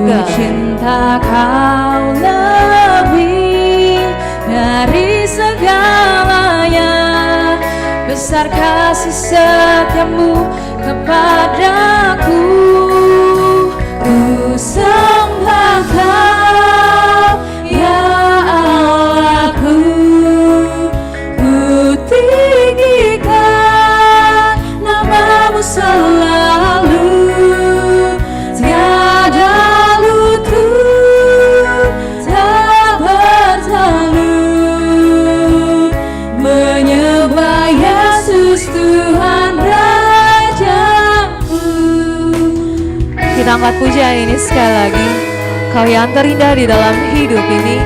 surga. Cinta Kau lebih dari segalanya, besar kasih setiamu kepadaku. Ku sembah Kau, ya Allahku. Ku tinggikan nama-Mu selalu. Tiada lutut tak bertalu, menyembah Yesus Tuhan Rajaku. Kita angkat pujian ini sekali lagi. Kau yang terindah di dalam hidup ini,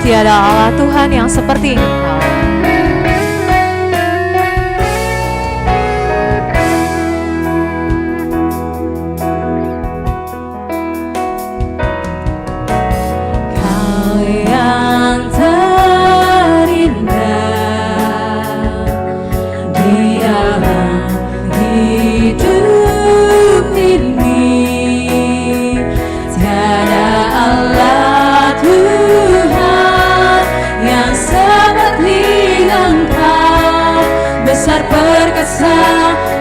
tiada Allah Tuhan yang seperti Engkau. Kau yang terindah di dalam hidup ini, tiada Allah Tuhan yang seperti Engkau, besar perkasa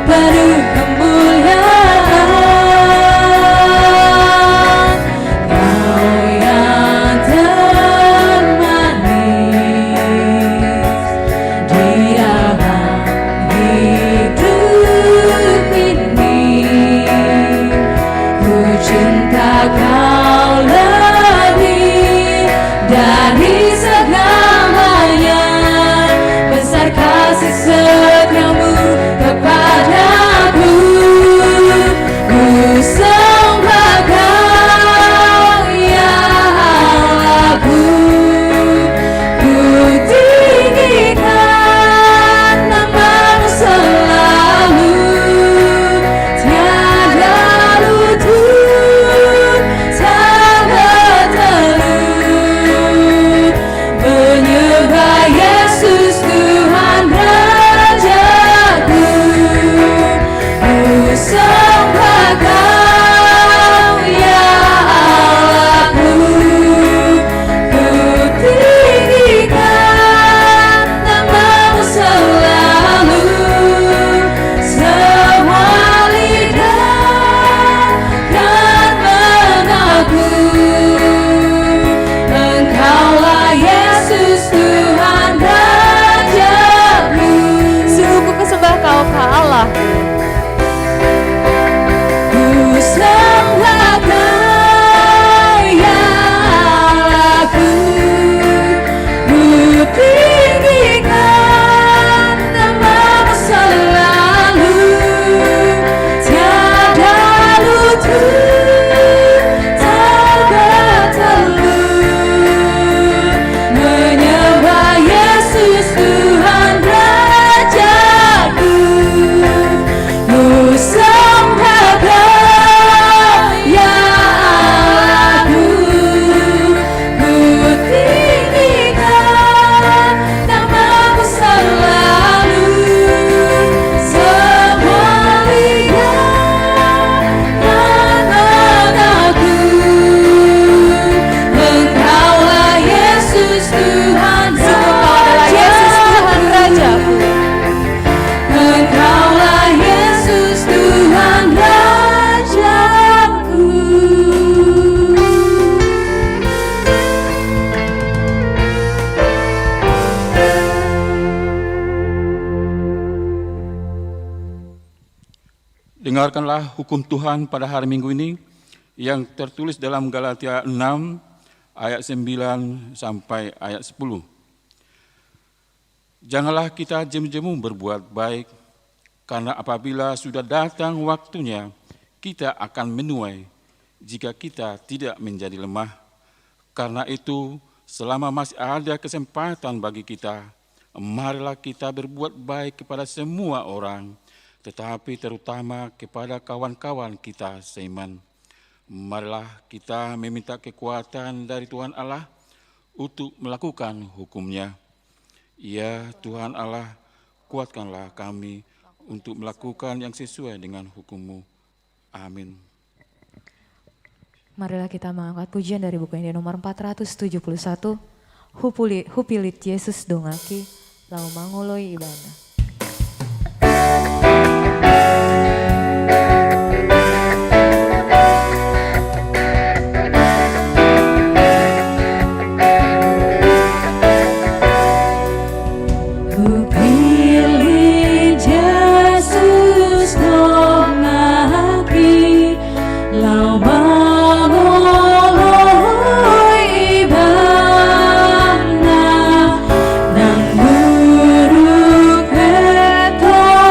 penuh kemuliaan. Kau yang termanis di dalam hidup ini, ku cinta Kau lebih dari segalanya, besar kasih setiamu kepadaku. Ku sembah Kau, ya Allahku. Ku tinggikan nama-Mu selalu. Tiada lutut tak bertalu, menyembah Yesus Tuhan Rajaku. Ku sembah Kau, ya Allahku. Ku tinggikan nama-Mu selalu. Semua lidah kan mengaku, Engkaulah Yesus Tuhan Rajaku. Sungguh ku sembah Kau, Allah. Ku sembah Kau, ya Allahku. Ku tinggikan nama-Mu selalu. Tiada lutut tak bertalu, menyembah Yesus Tuhan Rajaku. Ku sembah Kau, ya Allahku. Ku tinggikan nama-Mu selalu. Semua lidah kan mengaku, Engkaulah Yesus Tuhan Rajaku. Engkaulah Yesus Tuhan Rajaku. Dengarkanlah hukum Tuhan pada hari Minggu ini yang tertulis dalam Galatia 6 ayat 9 sampai ayat 10. Janganlah kita jemu-jemu berbuat baik, karena apabila sudah datang waktunya, kita akan menuai jika kita tidak menjadi lemah. Karena itu, selama masih ada kesempatan bagi kita, marilah kita berbuat baik kepada semua orang, tetapi terutama kepada kawan-kawan kita seiman. Marilah kita meminta kekuatan dari Tuhan Allah untuk melakukan hukum-Nya. Ya Tuhan Allah, kuatkanlah kami untuk melakukan yang sesuai dengan hukum-Mu. Amin. Marilah kita mengangkat pujian dari buku ini nomor 471. Hupilit Yesus dongaki, lau mangoloi ibana. Hupilit Yesus dongaki, lau mangoloi ibana, nang buruk ketorot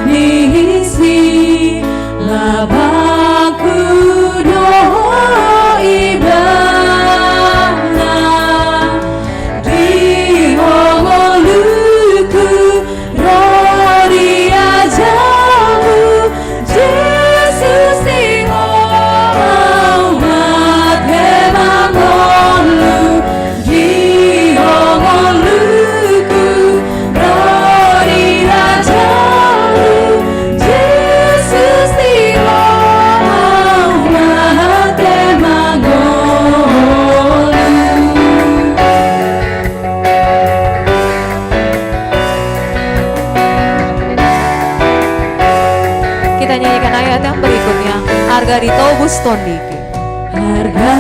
misi, labaku do ibana, di hongoluku rori ajamu, Yesus di hormat kemangolu, di hongoluku rori ajamu, Yesus di hormat kemangolu. Kita nyanyikan ayat yang berikutnya. Harga ditobus tondiki. Harga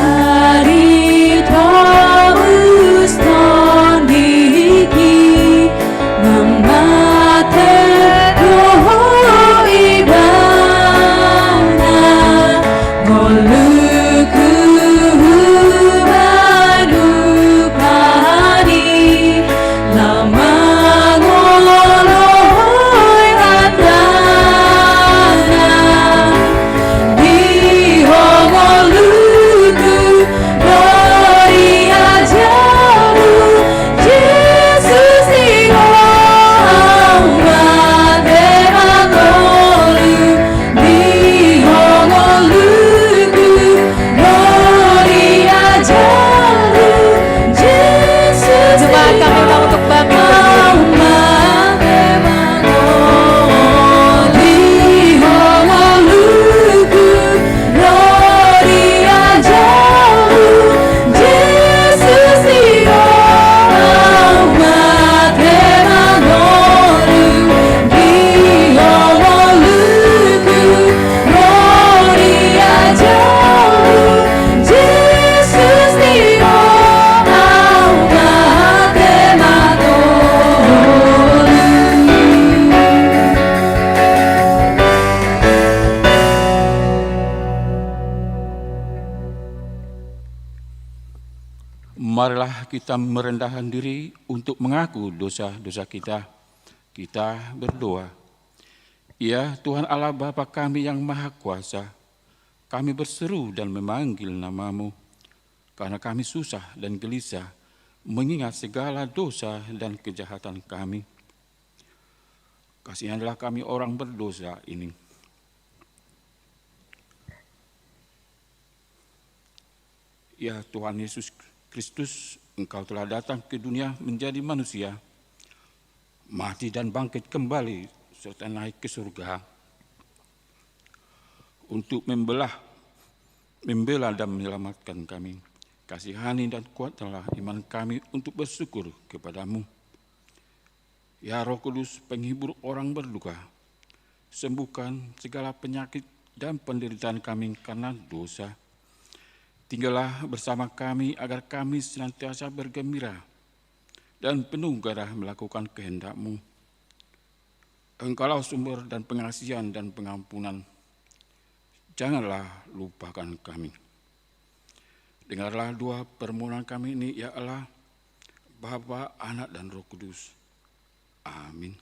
ditobus tondiki, memate roh ibana, moluku badupani, lama ngoloi adana, di hongoluku rori ajamu, Yesus di hormat kemangolu, di hongoluku rori ajamu, Yesus Jemaat di kami undang untuk bangkit berdiri. hormat kemangolu, di hongoluku rori ajamu, Yesus di hormat kemangolu, di hongoluku rori ajamu, Yesus di hormat kemangolu. Marilah kita merendahkan diri untuk mengaku dosa-dosa kita. Kita berdoa. Ya Tuhan Allah Bapa kami yang Maha Kuasa, kami berseru dan memanggil nama-Mu, karena kami susah dan gelisah mengingat segala dosa dan kejahatan kami. Kasihanlah kami orang berdosa ini. Ya Tuhan Yesus Kristus, Engkau telah datang ke dunia menjadi manusia, mati dan bangkit kembali serta naik ke surga untuk membela dan menyelamatkan kami. Kasihani dan kuatkanlah iman kami untuk bersyukur kepadamu. Ya Roh Kudus, penghibur orang berduka, sembuhkan segala penyakit dan penderitaan kami karena dosa. Tinggallah bersama kami agar kami senantiasa bergembira dan penuh gairah melakukan kehendak-Mu. Engkaulah sumber dan pengasihan dan pengampunan. Janganlah lupakan kami. Dengarlah doa permohonan kami ini, ya Allah, Bapa, Anak, dan Roh Kudus. Amin.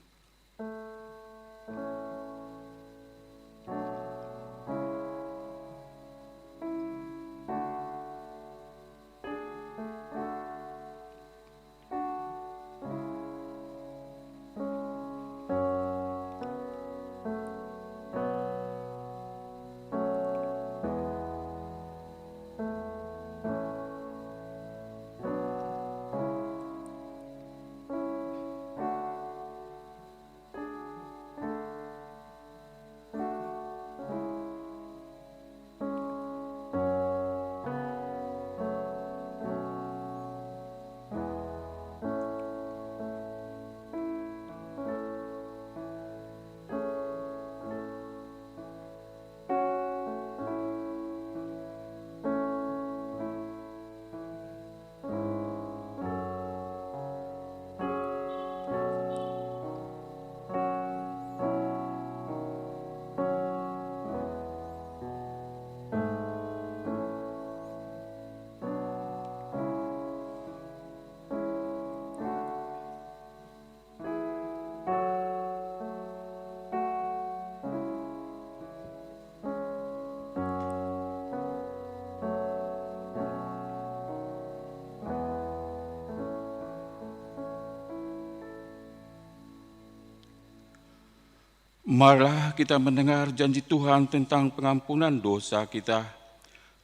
Marilah kita mendengar janji Tuhan tentang pengampunan dosa kita.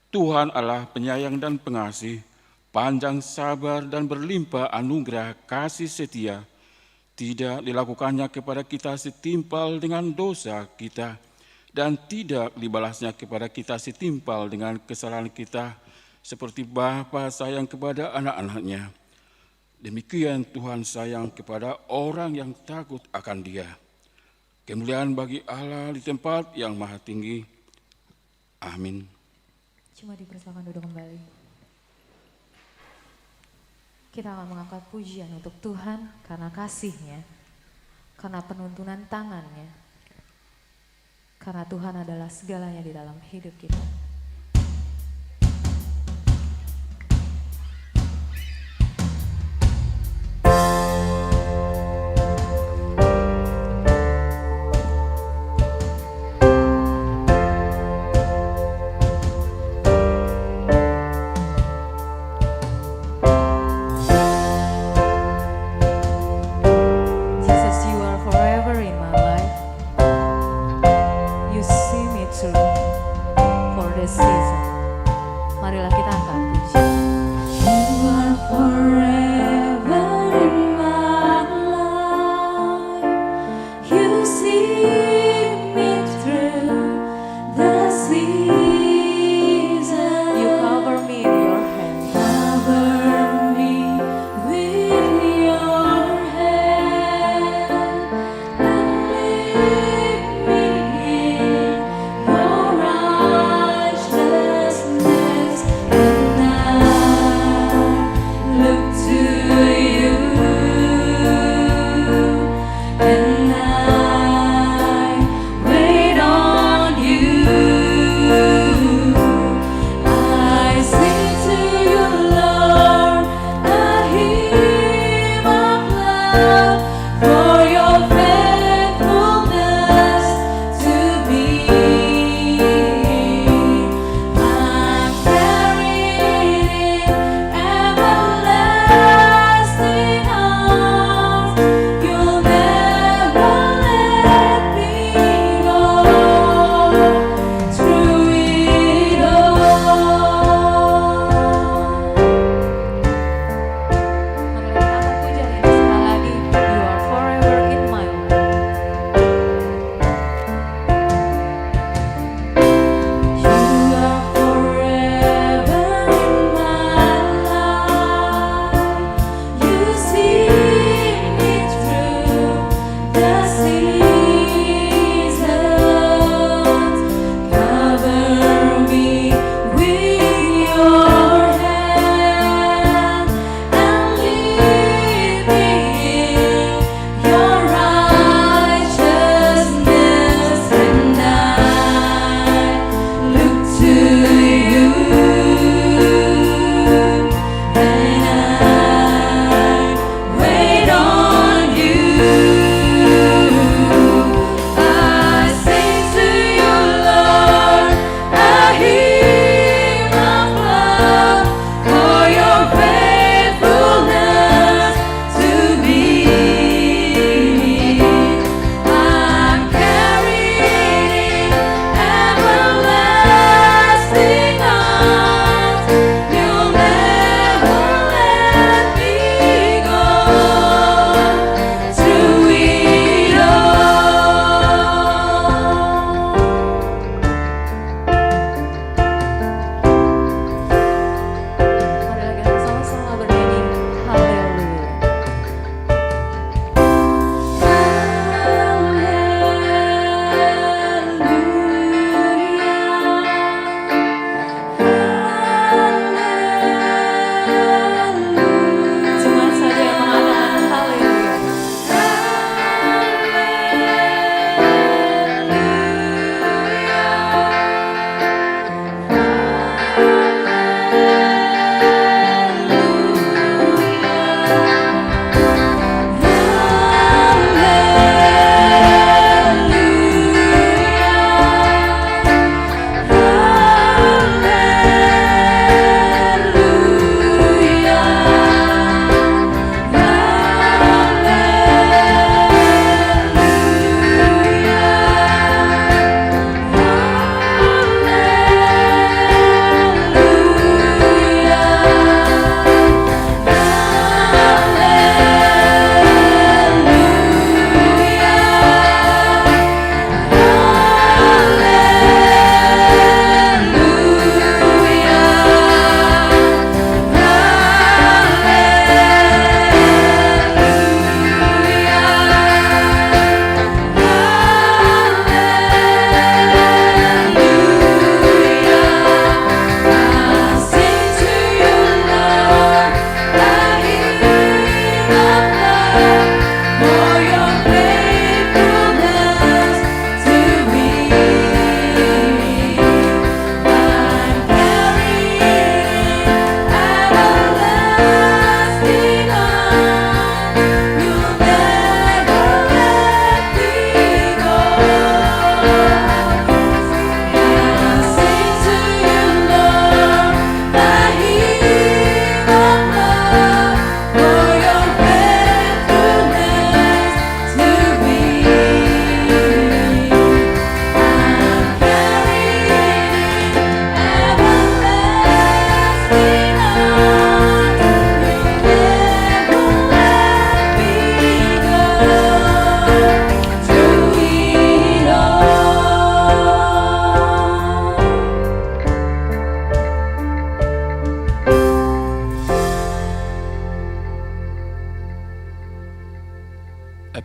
Tuhan Allah penyayang dan pengasih, panjang sabar dan berlimpah anugerah kasih setia. Tidak dilakukannya kepada kita setimpal dengan dosa kita, dan tidak dibalasnya kepada kita setimpal dengan kesalahan kita, seperti Bapa sayang kepada anak-anaknya. Demikian Tuhan sayang kepada orang yang takut akan Dia. Kemuliaan bagi Allah di tempat yang maha tinggi. Amin. Cuma dipersilakan duduk kembali. Kita akan mengangkat pujian untuk Tuhan karena kasih-Nya, karena penuntunan tangan-Nya, karena Tuhan adalah segalanya di dalam hidup kita.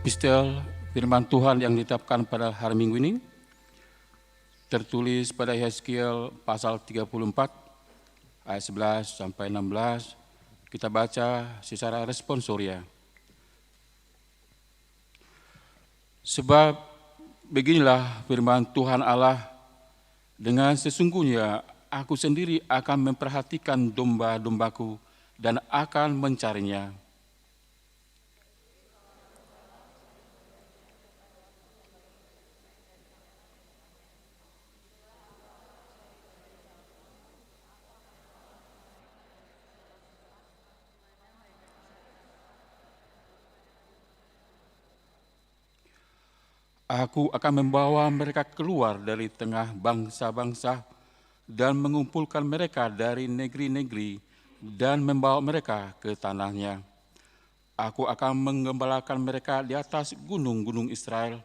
Epistel firman Tuhan yang ditetapkan pada hari Minggu ini tertulis pada Yeskiel pasal 34 ayat 11 sampai 16. Kita baca secara responsoria. Sebab beginilah firman Tuhan Allah, dengan sesungguhnya aku sendiri akan memperhatikan domba-dombaku dan akan mencarinya. Aku akan membawa mereka keluar dari tengah bangsa-bangsa dan mengumpulkan mereka dari negeri-negeri dan membawa mereka ke tanahnya. Aku akan menggembalakan mereka di atas gunung-gunung Israel,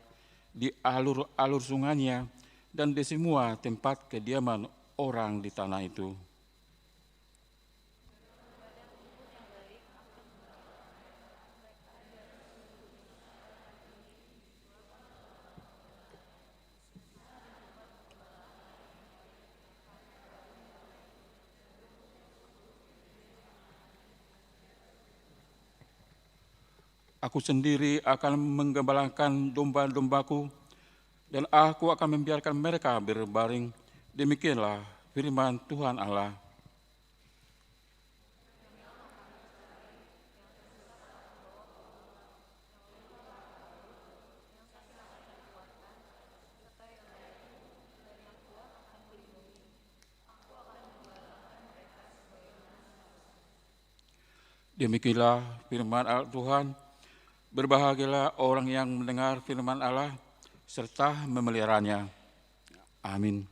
di alur-alur sungainya, dan di semua tempat kediaman orang di tanah itu. Aku sendiri akan menggembalakan domba-dombaku, dan aku akan membiarkan mereka berbaring. Demikianlah firman Tuhan Allah. Demikianlah firman Tuhan. Berbahagialah orang yang mendengar firman Allah serta memeliharanya. Amin.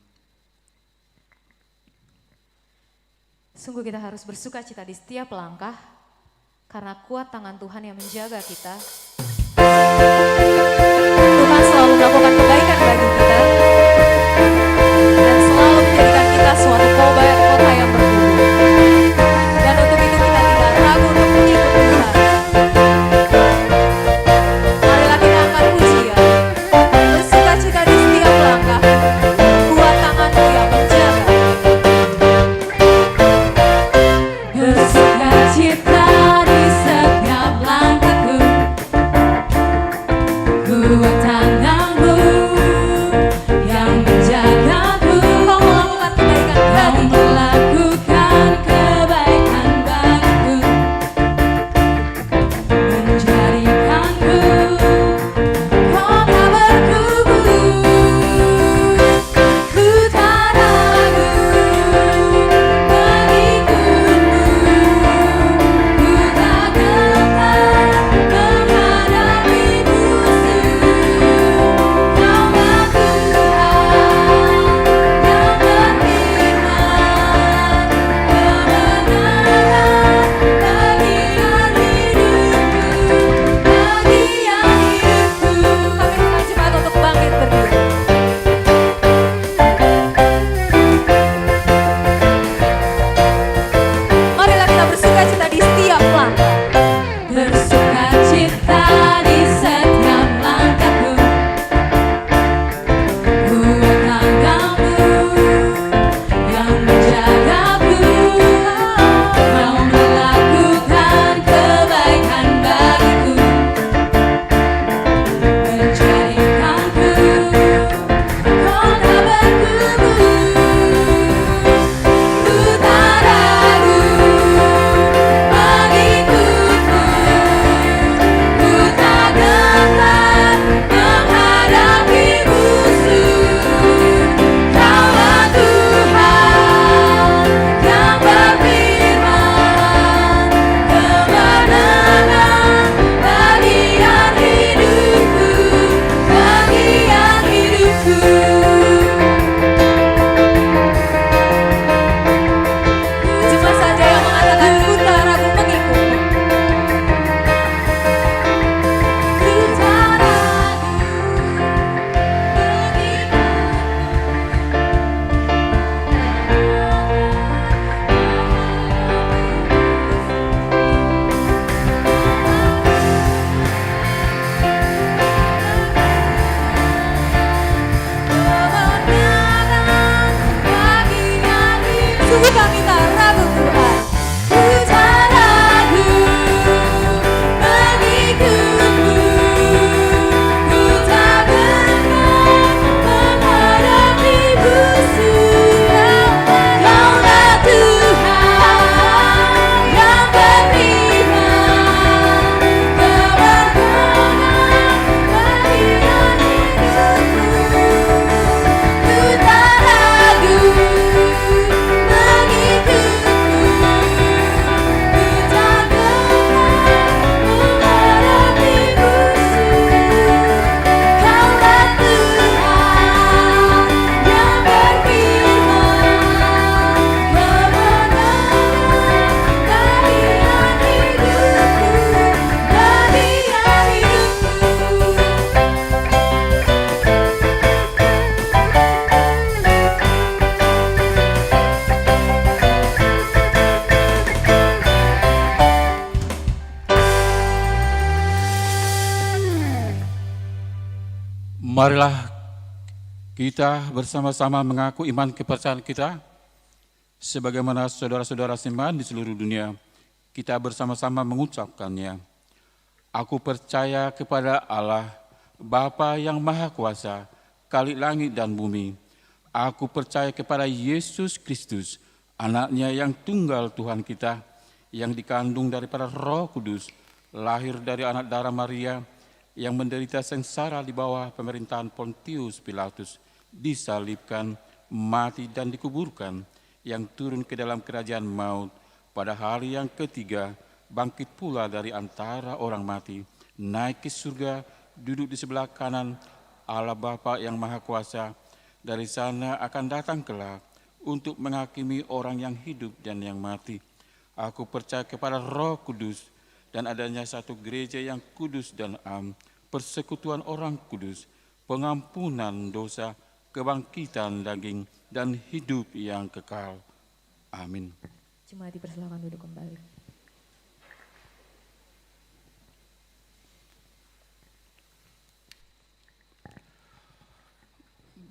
Sungguh kita harus bersuka cita di setiap langkah, karena kuat tangan Tuhan yang menjaga kita. Tuhan selalu melakukan kebaikan bagi kita, dan selalu menjadikan kita suatu kota yang bertumbuh. Dan untuk itu kita tidak ragu untuk mengikut Tuhan. Marilah kita angkat pujian, bersuka cita di setiap langkah, kuat tangan-Mu yang menjaga. Bersuka cita di setiap langkahku, ku bukan kita ragu Tuhan. Ku tak ragu mengikutmu, ku tak gentar menghadapi musuh. Kaulah Tuhan yang beriman, keberkenan bagian hidupku. Ku tak ragu mengikutmu, ku tak gentar menghadapi musuh. Kaulah Tuhan yang berfirman, kebenaran bagian hidupku, bagian hidupku. Marilah kita bersama-sama mengaku iman kepercayaan kita, sebagaimana saudara-saudara seiman di seluruh dunia, kita bersama-sama mengucapkannya. Aku percaya kepada Allah, Bapa yang Maha Kuasa, Khalik langit dan bumi. Aku percaya kepada Yesus Kristus, anaknya yang tunggal Tuhan kita, yang dikandung daripada Roh Kudus, lahir dari anak darah Maria, yang menderita sengsara di bawah pemerintahan Pontius Pilatus, disalibkan, mati dan dikuburkan, yang turun ke dalam kerajaan maut, pada hari yang ketiga bangkit pula dari antara orang mati, naik ke surga, duduk di sebelah kanan Allah Bapa yang Maha Kuasa. Dari sana akan datang kelak untuk menghakimi orang yang hidup dan yang mati. Aku percaya kepada Roh Kudus dan adanya satu gereja yang kudus dan am, persekutuan orang kudus, pengampunan dosa, kebangkitan daging, dan hidup yang kekal. Amin. Jemaat dipersilakan duduk kembali.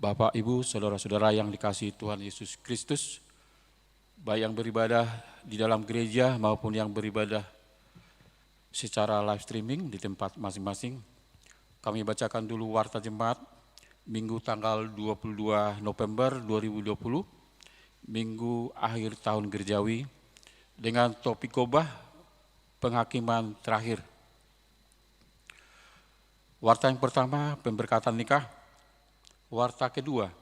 Bapak, Ibu, saudara-saudara yang dikasihi Tuhan Yesus Kristus, baik yang beribadah di dalam gereja maupun yang beribadah secara live streaming di tempat masing-masing. Kami bacakan dulu warta jemaat Minggu tanggal 22 November 2020, Minggu akhir tahun gerejawi, dengan topik khotbah penghakiman terakhir. Warta yang pertama, pemberkatan nikah. Warta kedua,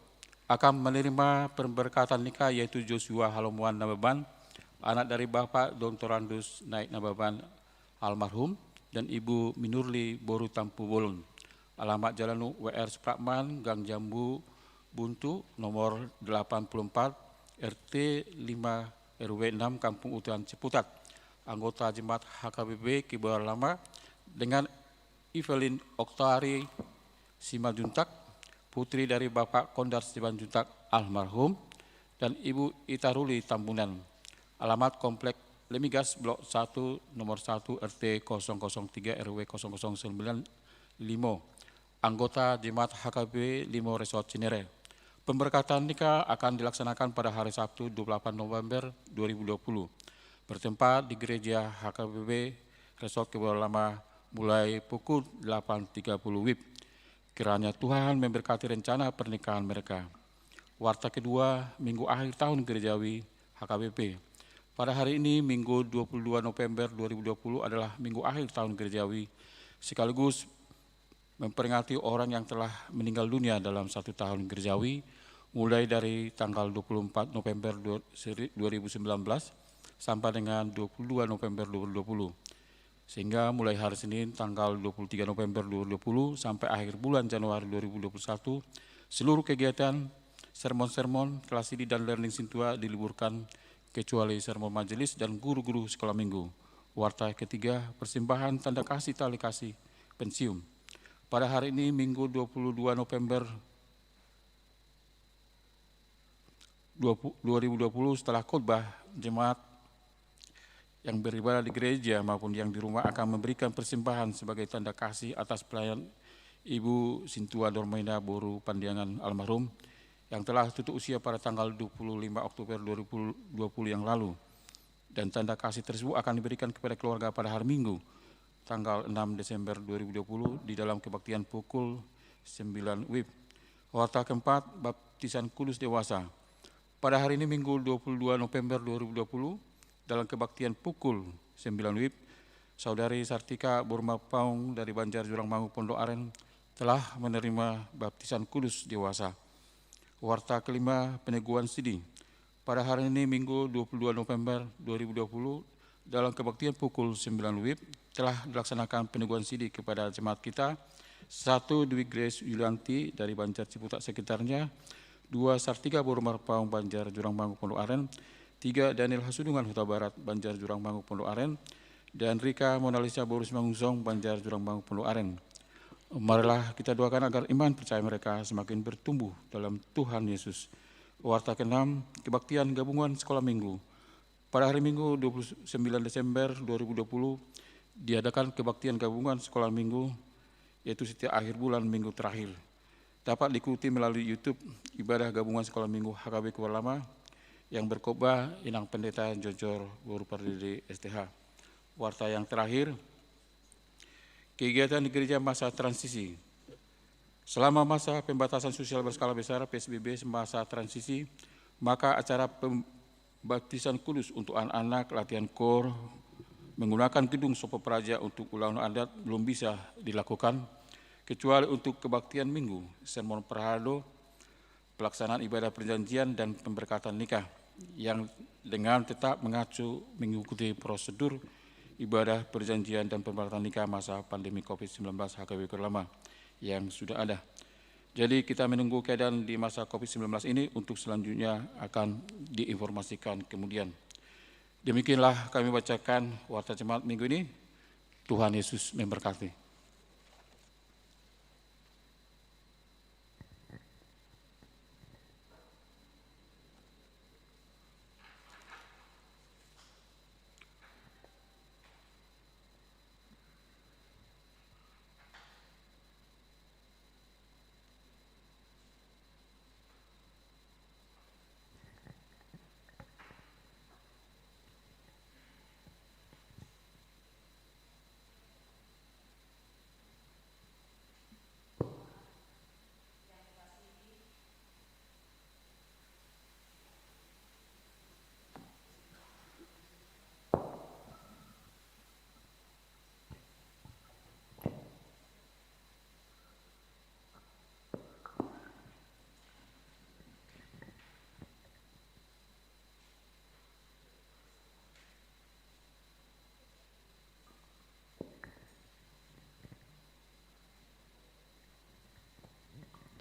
akan menerima pemberkatan nikah yaitu Joshua Halomuan Nababan, anak dari Bapak Dr. Randus Naik Nababan almarhum, dan Ibu Minurli Boru Tampu Bolon. Alamat Jalan WR Supratman, Gang Jambu, Buntu, nomor 84, RT 5 RW 6, Kampung Utan Ciputat. Anggota Jemaat HKBP Kibar Lama dengan Evelyn Oktari Simanjuntak, putri dari Bapak Kondar Simanjuntak almarhum, dan Ibu Itaruli Tambunan. Alamat Komplek Lemigas Blok 1 nomor 1 RT 003 RW 009 Limo. Anggota Jemaat HKB Limo Resort Cinere. Pemberkatan nikah akan dilaksanakan pada hari Sabtu 28 November 2020. Bertempat di Gereja HKBP Resort Kibar Lama mulai pukul 8.30 WIB. Kiranya Tuhan memberkati rencana pernikahan mereka. Warta kedua, Minggu akhir tahun gerejawi HKBP. Pada hari ini, Minggu 22 November 2020 adalah Minggu akhir tahun gerejawi, sekaligus memperingati orang yang telah meninggal dunia dalam satu tahun gerejawi, mulai dari tanggal 24 November 2019 sampai dengan 22 November 2020. Sehingga mulai hari Senin tanggal 23 November 2020 sampai akhir bulan Januari 2021, seluruh kegiatan, sermon-sermon, kelas ID dan learning Sintua diliburkan kecuali sermon majelis dan guru-guru sekolah minggu. Warta ketiga, persembahan tanda kasih tali kasih pensiun. Pada hari ini Minggu 22 November 2020 setelah khotbah, jemaat yang beribadah di gereja maupun yang di rumah akan memberikan persembahan sebagai tanda kasih atas pelayan Ibu Sintua Dormaina Boru Pandiangan almarhum yang telah tutup usia pada tanggal 25 Oktober 2020 yang lalu. Dan tanda kasih tersebut akan diberikan kepada keluarga pada hari Minggu, tanggal 6 Desember 2020 di dalam kebaktian pukul 9 WIB. Warta keempat, baptisan kudus dewasa. Pada hari ini Minggu 22 November 2020, dalam kebaktian pukul 9 WIB, Saudari Sartika Burma Paung dari Banjar Jurang Mangu Pondok Aren telah menerima baptisan kudus dewasa. Warta kelima, peneguhan sidi. Pada hari ini Minggu 22 November 2020, dalam kebaktian pukul 9 WIB, telah dilaksanakan peneguhan sidi kepada jemaat kita. 1. Dwi Grace Yulianti dari Banjar Ciputat sekitarnya. 2. Sartika Burma Paung Banjar Jurang Mangu Pondok Aren. 3. Daniel Hasudungan Huta Barat Banjar Jurang Mangu Pondok Aren. Dan Rika Monalisa Borus Mangusong Banjar Jurang Mangu Pondok Aren. Marilah kita doakan agar iman percaya mereka semakin bertumbuh dalam Tuhan Yesus. Warta ke-6, kebaktian gabungan sekolah minggu. Pada hari Minggu 29 Desember 2020, diadakan kebaktian gabungan sekolah minggu, yaitu setiap akhir bulan minggu terakhir. Dapat diikuti melalui YouTube ibadah gabungan sekolah minggu HKB Kuala yang berkhotbah Inang Pendeta Jojor Guru Pardede STH. Warta yang terakhir, kegiatan di gereja masa transisi. Selama masa pembatasan sosial berskala besar PSBB masa transisi, maka acara pembaptisan kudus untuk anak-anak, latihan kor, menggunakan gedung Sopo Praja untuk ulang adat belum bisa dilakukan, kecuali untuk kebaktian minggu, sermon perhado, pelaksanaan ibadah perjanjian dan pemberkatan nikah, yang dengan tetap mengacu mengikuti prosedur ibadah perjanjian dan pemberkatan nikah masa pandemi COVID-19 HKB Kerlama yang sudah ada. Jadi kita menunggu keadaan di masa COVID-19 ini untuk selanjutnya akan diinformasikan kemudian. Demikianlah kami bacakan warta jemaat minggu ini. Tuhan Yesus memberkati.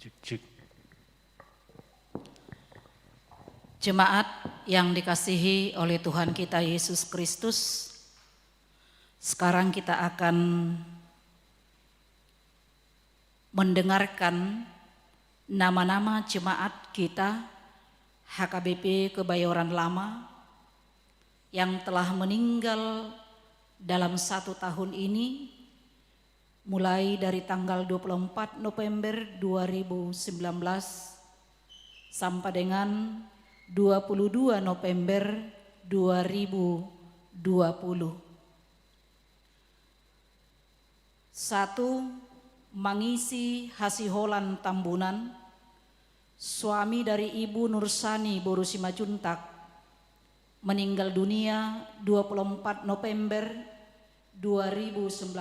Cek. Jemaat yang dikasihi oleh Tuhan kita Yesus Kristus, sekarang kita akan mendengarkan nama-nama jemaat kita HKBP Kebayoran Lama yang telah meninggal dalam 1 tahun ini, mulai dari tanggal 24 November 2019 sampai dengan 22 November 2020. 1. Mangisi Hasiholan Tambunan, suami dari Ibu Nursani Boru Simajuntak, meninggal dunia 24 November 2019,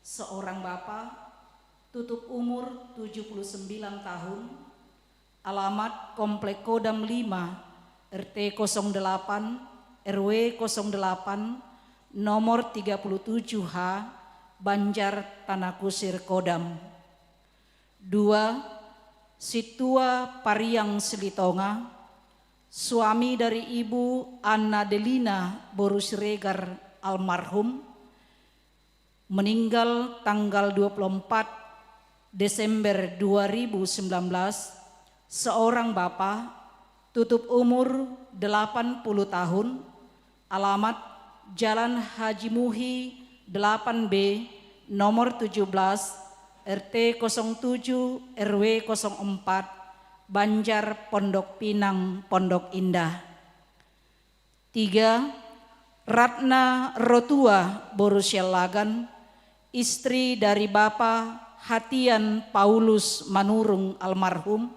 seorang bapak, tutup umur 79 tahun, alamat Komplek Kodam 5, RT 08, RW 08, nomor 37H, Banjar Tanah Kusir Kodam. 2. Situa Pariang Selitonga, suami dari Ibu Anna Delina Boru Siregar almarhum, meninggal tanggal 24 Desember 2019, seorang bapak, tutup umur 80 tahun, alamat Jalan Haji Muhi 8B, nomor 17, RT 07, RW 04, Banjar Pondok Pinang, Pondok Indah. 3. Ratna Rotua Borusialagan, istri dari Bapak Hatian Paulus Manurung almarhum,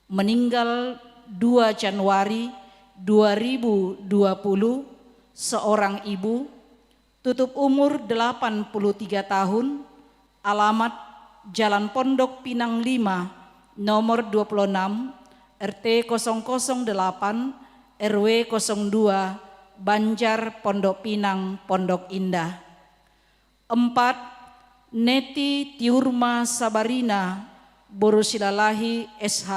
meninggal 2 Januari 2020, seorang ibu, tutup umur 83 tahun, alamat Jalan Pondok Pinang 5, nomor 26, RT 008, RW 02, Banjar Pondok Pinang, Pondok Indah. 4. Neti Tiurma Sabarina Borusilalahi SH,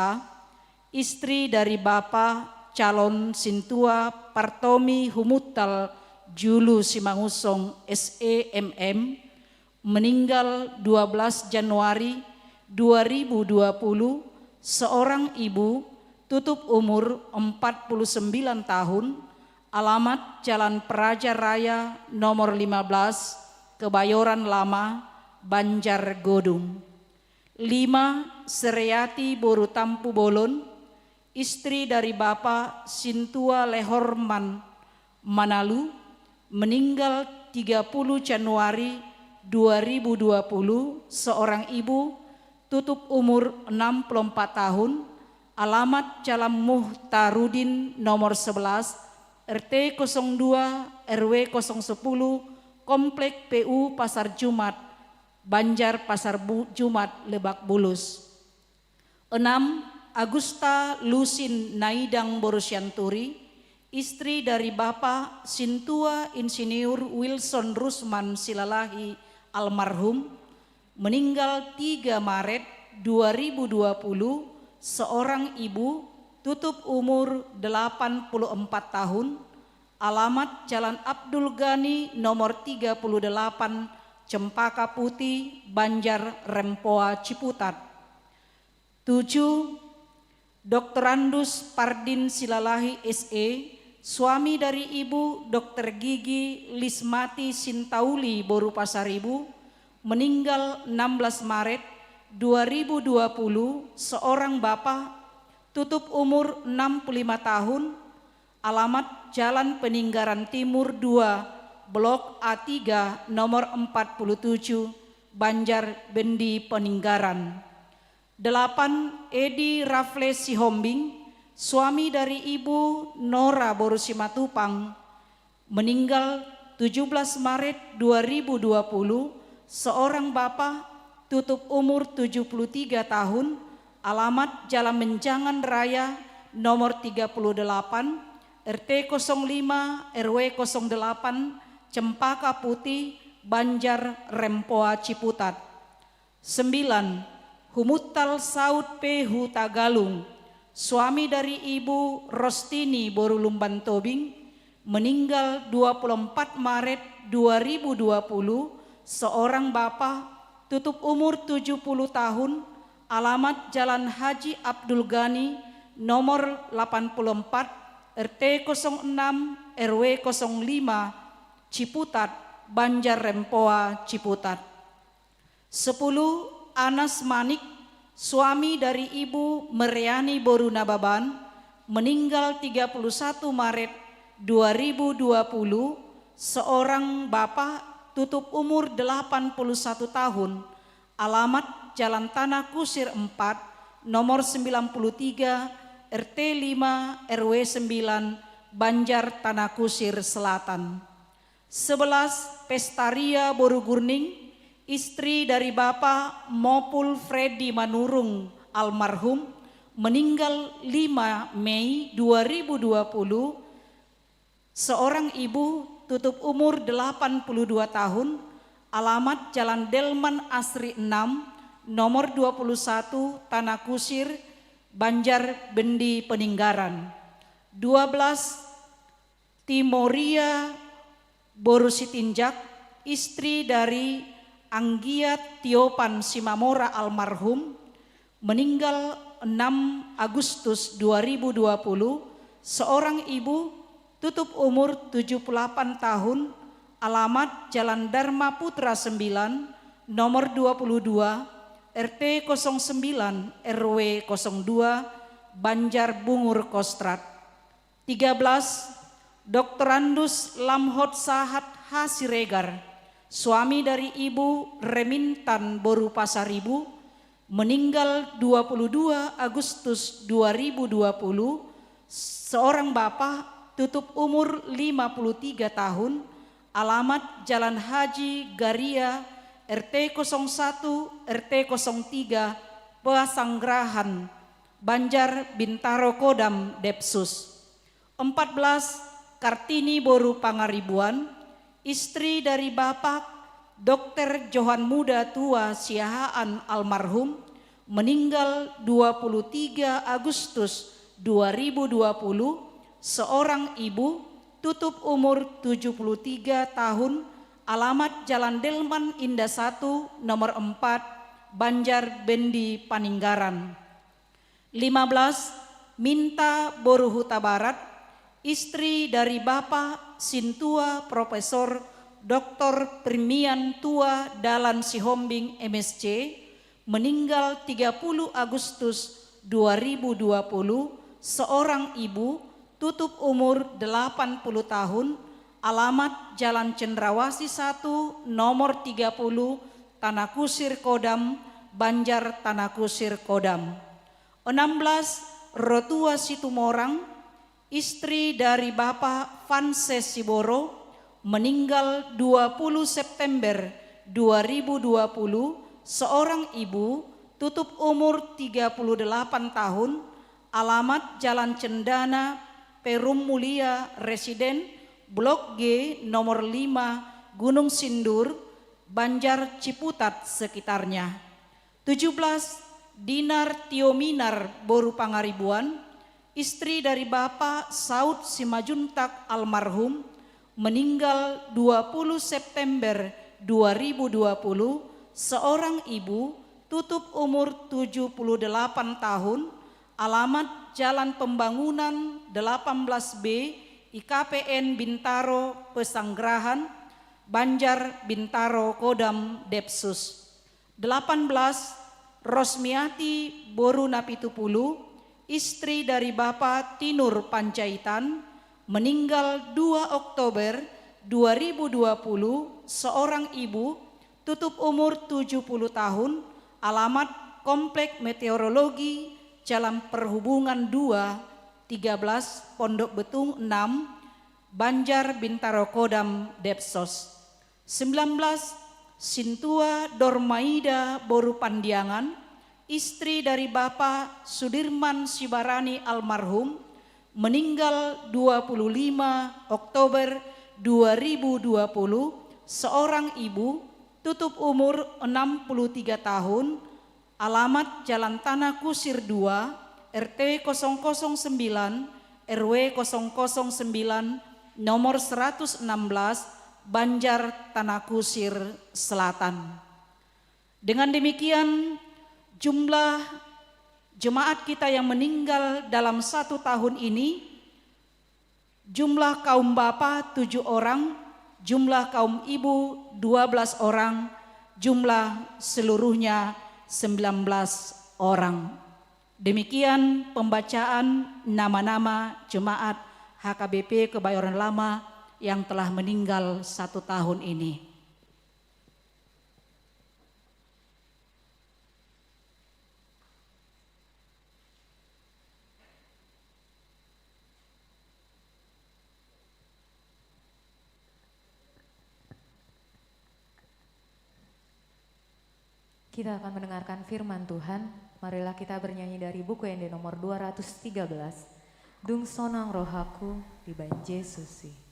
istri dari Bapak calon Sintua Partomi Humutal Julu Simangusong SEMM, meninggal 12 Januari 2020, seorang ibu, tutup umur 49 tahun, alamat Jalan Praja Raya nomor 15, Kebayoran Lama, Banjar Godung. 5. Seriati Boru Tampu Bolon, istri dari Bapak Sintua Lehorman Manalu, meninggal 30 Januari 2020, seorang ibu, tutup umur 64 tahun, alamat Jalan Muhtarudin nomor 11, RT 02, RW 010, Komplek PU Pasar Jumat, Banjar Pasar Jumat, Lebak Bulus. 6. Agusta Lusin Naidang Borusianturi, istri dari Bapak Sintua Insinyur Wilson Rusman Silalahi almarhum, meninggal 3 Maret 2020, seorang ibu, tutup umur 84 tahun, alamat Jalan Abdul Ghani nomor 38, Cempaka Putih, Banjar Rempoa, Ciputat. 7. Dr. Andus Pardin Silalahi SE, suami dari Ibu Dr. Gigi Lismati Sintauli Boru Pasaribu, meninggal 16 Maret 2020, seorang bapak, tutup umur 65 tahun, alamat Jalan Peninggaran Timur 2, Blok A3 nomor 47, Banjar Bendi Peninggaran. 8. Edi Rafle Sihombing, suami dari Ibu Nora Borusimatupang, meninggal 17 Maret 2020, seorang bapak, tutup umur 73 tahun, alamat Jalan Menjangan Raya nomor 38, RT 05, RW 08, Cempaka Putih, Banjar Rempoa, Ciputat. 9. Humutal Saud P. Hutagalung, suami dari Ibu Rostini Borulumban Tobing, meninggal 24 Maret 2020, seorang bapak, tutup umur 70 tahun, alamat Jalan Haji Abdul Ghani nomor 84, RT 06, RW 05, Ciputat, Banjar Rempoa, Ciputat. 10. Anas Manik, suami dari Ibu Meriani Boru Nababan, meninggal 31 Maret 2020, seorang bapak, tutup umur 81 tahun, alamat Jalan Tanah Kusir 4, nomor 93, RT 5, RW 9, Banjar Tanah Kusir Selatan. 11. Pestaria Borugurning, istri dari Bapak Mopul Freddy Manurung almarhum, meninggal 5 Mei 2020, seorang ibu, tutup umur 82 tahun, alamat Jalan Delman Asri 6, nomor 21, Tanah Kusir, Banjar Bendi Peninggaran. 12. Timoria Borusitinjak, istri dari Anggiat Tiopan Simamora almarhum, meninggal 6 Agustus 2020, seorang ibu, tutup umur 78 tahun, alamat Jalan Dharma Putra 9, nomor 22, RT 09 RW 02 Banjar Bungur Kostrad. 13 Dr. Andus Lamhot Sahat Hasiregar, suami dari Ibu Remintan Boru Pasaribu, meninggal 22 Agustus 2020, seorang bapak, tutup umur 53 tahun, alamat Jalan Haji Garia, RT 01, RT 03, Pasanggrahan, Banjar Bintaro Kodam, Depsus. 14 Kartini Boru Pangaribuan, istri dari Bapak Dr. Johan Muda Tua Siahaan almarhum, meninggal 23 Agustus 2020, seorang ibu, tutup umur 73 tahun, alamat Jalan Delman Indah 1 nomor 4 Banjar Bendi Paninggaran. 15 Minta Boru Huta Barat, istri dari Bapak Sintua Profesor Dr. Primian Tua Dalan Sihombing MSc, meninggal 30 Agustus 2020, seorang ibu, tutup umur 80 tahun, alamat Jalan Cendrawasih 1 nomor 30 Tanah Kusir Kodam, Banjar Tanah Kusir Kodam. 16 Rotua Situmorang, istri dari Bapak Vanses Siboro, meninggal 20 September 2020, seorang ibu, tutup umur 38 tahun, alamat Jalan Cendana, Perum Mulia Residen, Blok G nomor 5, Gunung Sindur, Banjar Ciputat sekitarnya. 17 Dinar Tiominar Boru Pangaribuan, istri dari Bapak Saud Simajuntak almarhum, meninggal 20 September 2020, seorang ibu, tutup umur 78 tahun, alamat Jalan Pembangunan 18B, IKPN Bintaro Pesanggrahan, Banjar Bintaro Kodam, Depsus. 18 Rosmiati Boru Napitupulu, istri dari Bapak Tinur Pancaitan, meninggal 2 Oktober 2020, seorang ibu, tutup umur 70 tahun, alamat Komplek Meteorologi Jalan Perhubungan 2, 13 Pondok Betung 6, Banjar Bintaro Kodam, Depsos. 19 Sintua Dormaida Boru Pandiangan, istri dari Bapak Sudirman Sibarani almarhum, meninggal 25 Oktober 2020, seorang ibu, tutup umur 63 tahun, alamat Jalan Tanah Kusir 2, RT 009, RW 009, nomor 116, Banjar Tanah Kusir Selatan. Dengan demikian, jumlah jemaat kita yang meninggal dalam 1 tahun ini, jumlah kaum bapak 7 orang, jumlah kaum ibu 12 orang, jumlah seluruhnya 19 orang. Demikian pembacaan nama-nama jemaat HKBP Kebayoran Lama yang telah meninggal 1 tahun ini. Kita akan mendengarkan firman Tuhan. Marilah kita bernyanyi dari buku ND nomor 213. Dung sonang rohaku di Banje Susi.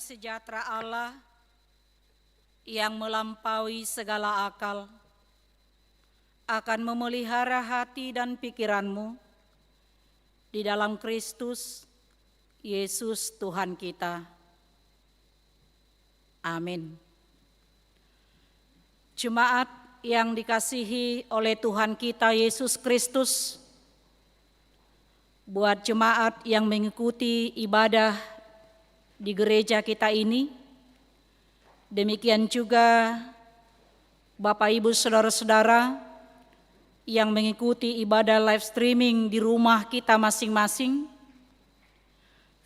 sejahtera Allah yang melampaui segala akal akan memelihara hati dan pikiranmu di dalam Kristus Yesus Tuhan kita. Amin. Jemaat yang dikasihi oleh Tuhan kita Yesus Kristus, buat jemaat yang mengikuti ibadah di gereja kita ini, demikian juga Bapak Ibu Saudara-saudara yang mengikuti ibadah live streaming di rumah kita masing-masing,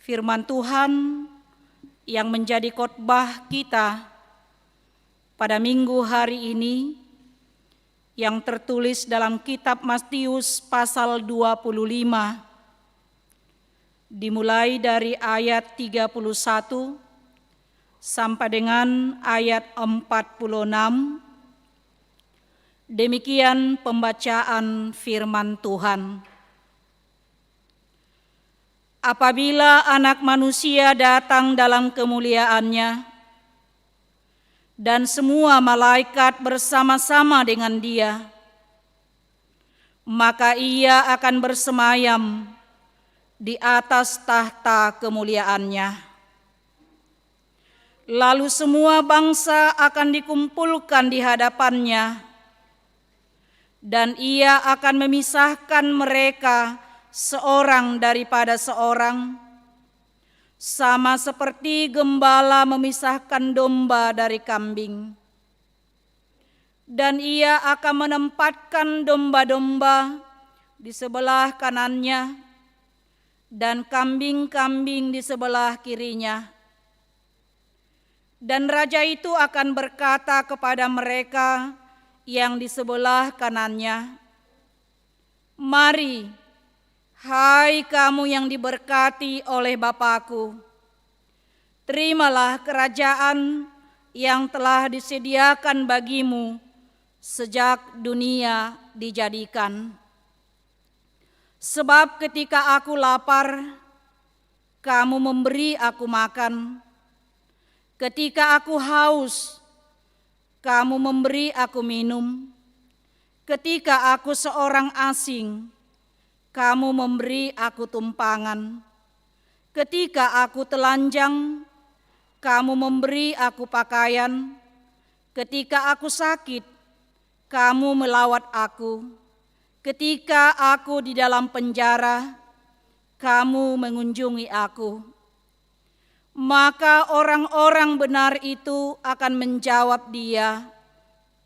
firman Tuhan yang menjadi khotbah kita pada minggu hari ini yang tertulis dalam kitab Matius pasal 25, dimulai dari ayat 31 sampai dengan ayat 46. Demikian pembacaan firman Tuhan. Apabila Anak Manusia datang dalam kemuliaannya dan semua malaikat bersama-sama dengan Dia, maka Ia akan bersemayam di atas tahta kemuliaannya. Lalu semua bangsa akan dikumpulkan di hadapannya, dan Ia akan memisahkan mereka seorang daripada seorang, sama seperti gembala memisahkan domba dari kambing. Dan Ia akan menempatkan domba-domba di sebelah kanannya dan kambing-kambing di sebelah kirinya. Dan raja itu akan berkata kepada mereka yang di sebelah kanannya, "Mari, hai kamu yang diberkati oleh Bapa-Ku, terimalah kerajaan yang telah disediakan bagimu sejak dunia dijadikan. Sebab ketika aku lapar, kamu memberi aku makan. Ketika aku haus, kamu memberi aku minum. Ketika aku seorang asing, kamu memberi aku tumpangan. Ketika aku telanjang, kamu memberi aku pakaian. Ketika aku sakit, kamu melawat aku. Ketika aku di dalam penjara, kamu mengunjungi aku." Maka orang-orang benar itu akan menjawab Dia,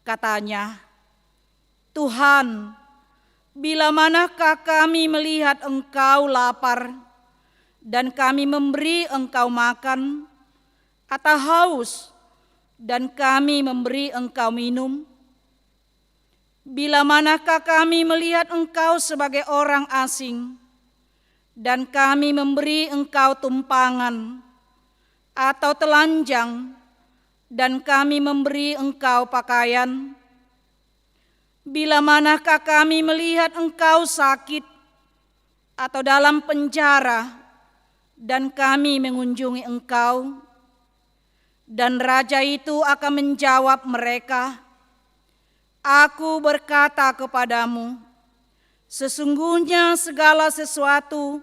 katanya, "Tuhan, bila manakah kami melihat Engkau lapar dan kami memberi Engkau makan, atau haus dan kami memberi Engkau minum? Bila manakah kami melihat Engkau sebagai orang asing dan kami memberi Engkau tumpangan, atau telanjang dan kami memberi Engkau pakaian? Bila manakah kami melihat Engkau sakit atau dalam penjara dan kami mengunjungi Engkau?" Dan raja itu akan menjawab mereka, "Aku berkata kepadamu, sesungguhnya segala sesuatu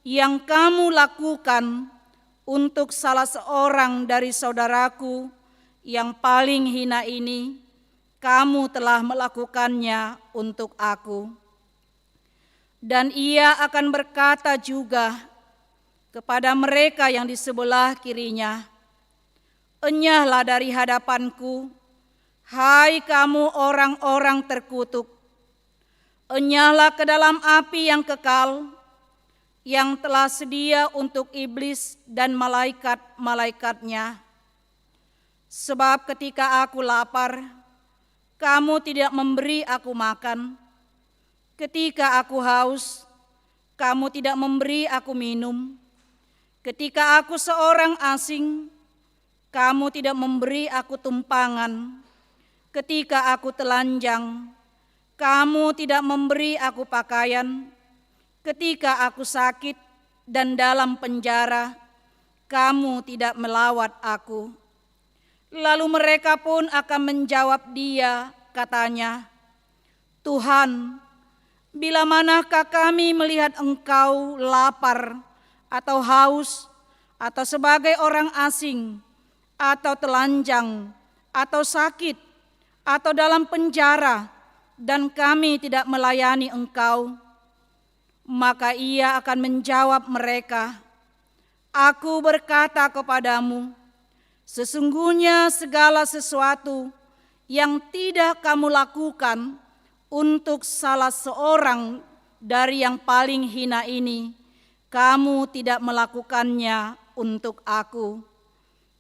yang kamu lakukan untuk salah seorang dari saudaraku yang paling hina ini, kamu telah melakukannya untuk aku." Dan Ia akan berkata juga kepada mereka yang di sebelah kirinya, "Enyahlah dari hadapanku, hai kamu orang-orang terkutuk. Enyahlah ke dalam api yang kekal, yang telah sedia untuk iblis dan malaikat-malaikatnya. Sebab ketika aku lapar, kamu tidak memberi aku makan. Ketika aku haus, kamu tidak memberi aku minum. Ketika aku seorang asing, kamu tidak memberi aku tumpangan. Ketika aku telanjang, kamu tidak memberi aku pakaian. Ketika aku sakit dan dalam penjara, kamu tidak melawat aku. Lalu mereka pun akan menjawab dia, katanya, Tuhan, bila manakah kami melihat Engkau lapar atau haus, atau sebagai orang asing, atau telanjang, atau sakit, atau dalam penjara, dan kami tidak melayani Engkau? Maka ia akan menjawab mereka, Aku berkata kepadamu, sesungguhnya segala sesuatu yang tidak kamu lakukan untuk salah seorang dari yang paling hina ini, kamu tidak melakukannya untuk aku.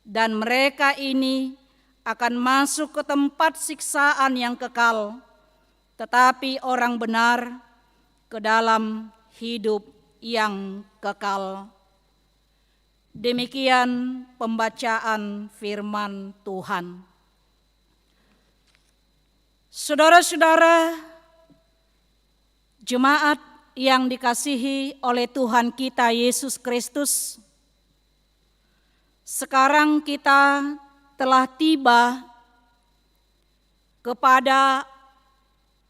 Dan mereka ini akan masuk ke tempat siksaan yang kekal, tetapi orang benar ke dalam hidup yang kekal. Demikian pembacaan firman Tuhan. Saudara-saudara, jemaat yang dikasihi oleh Tuhan kita Yesus Kristus, sekarang kita telah tiba kepada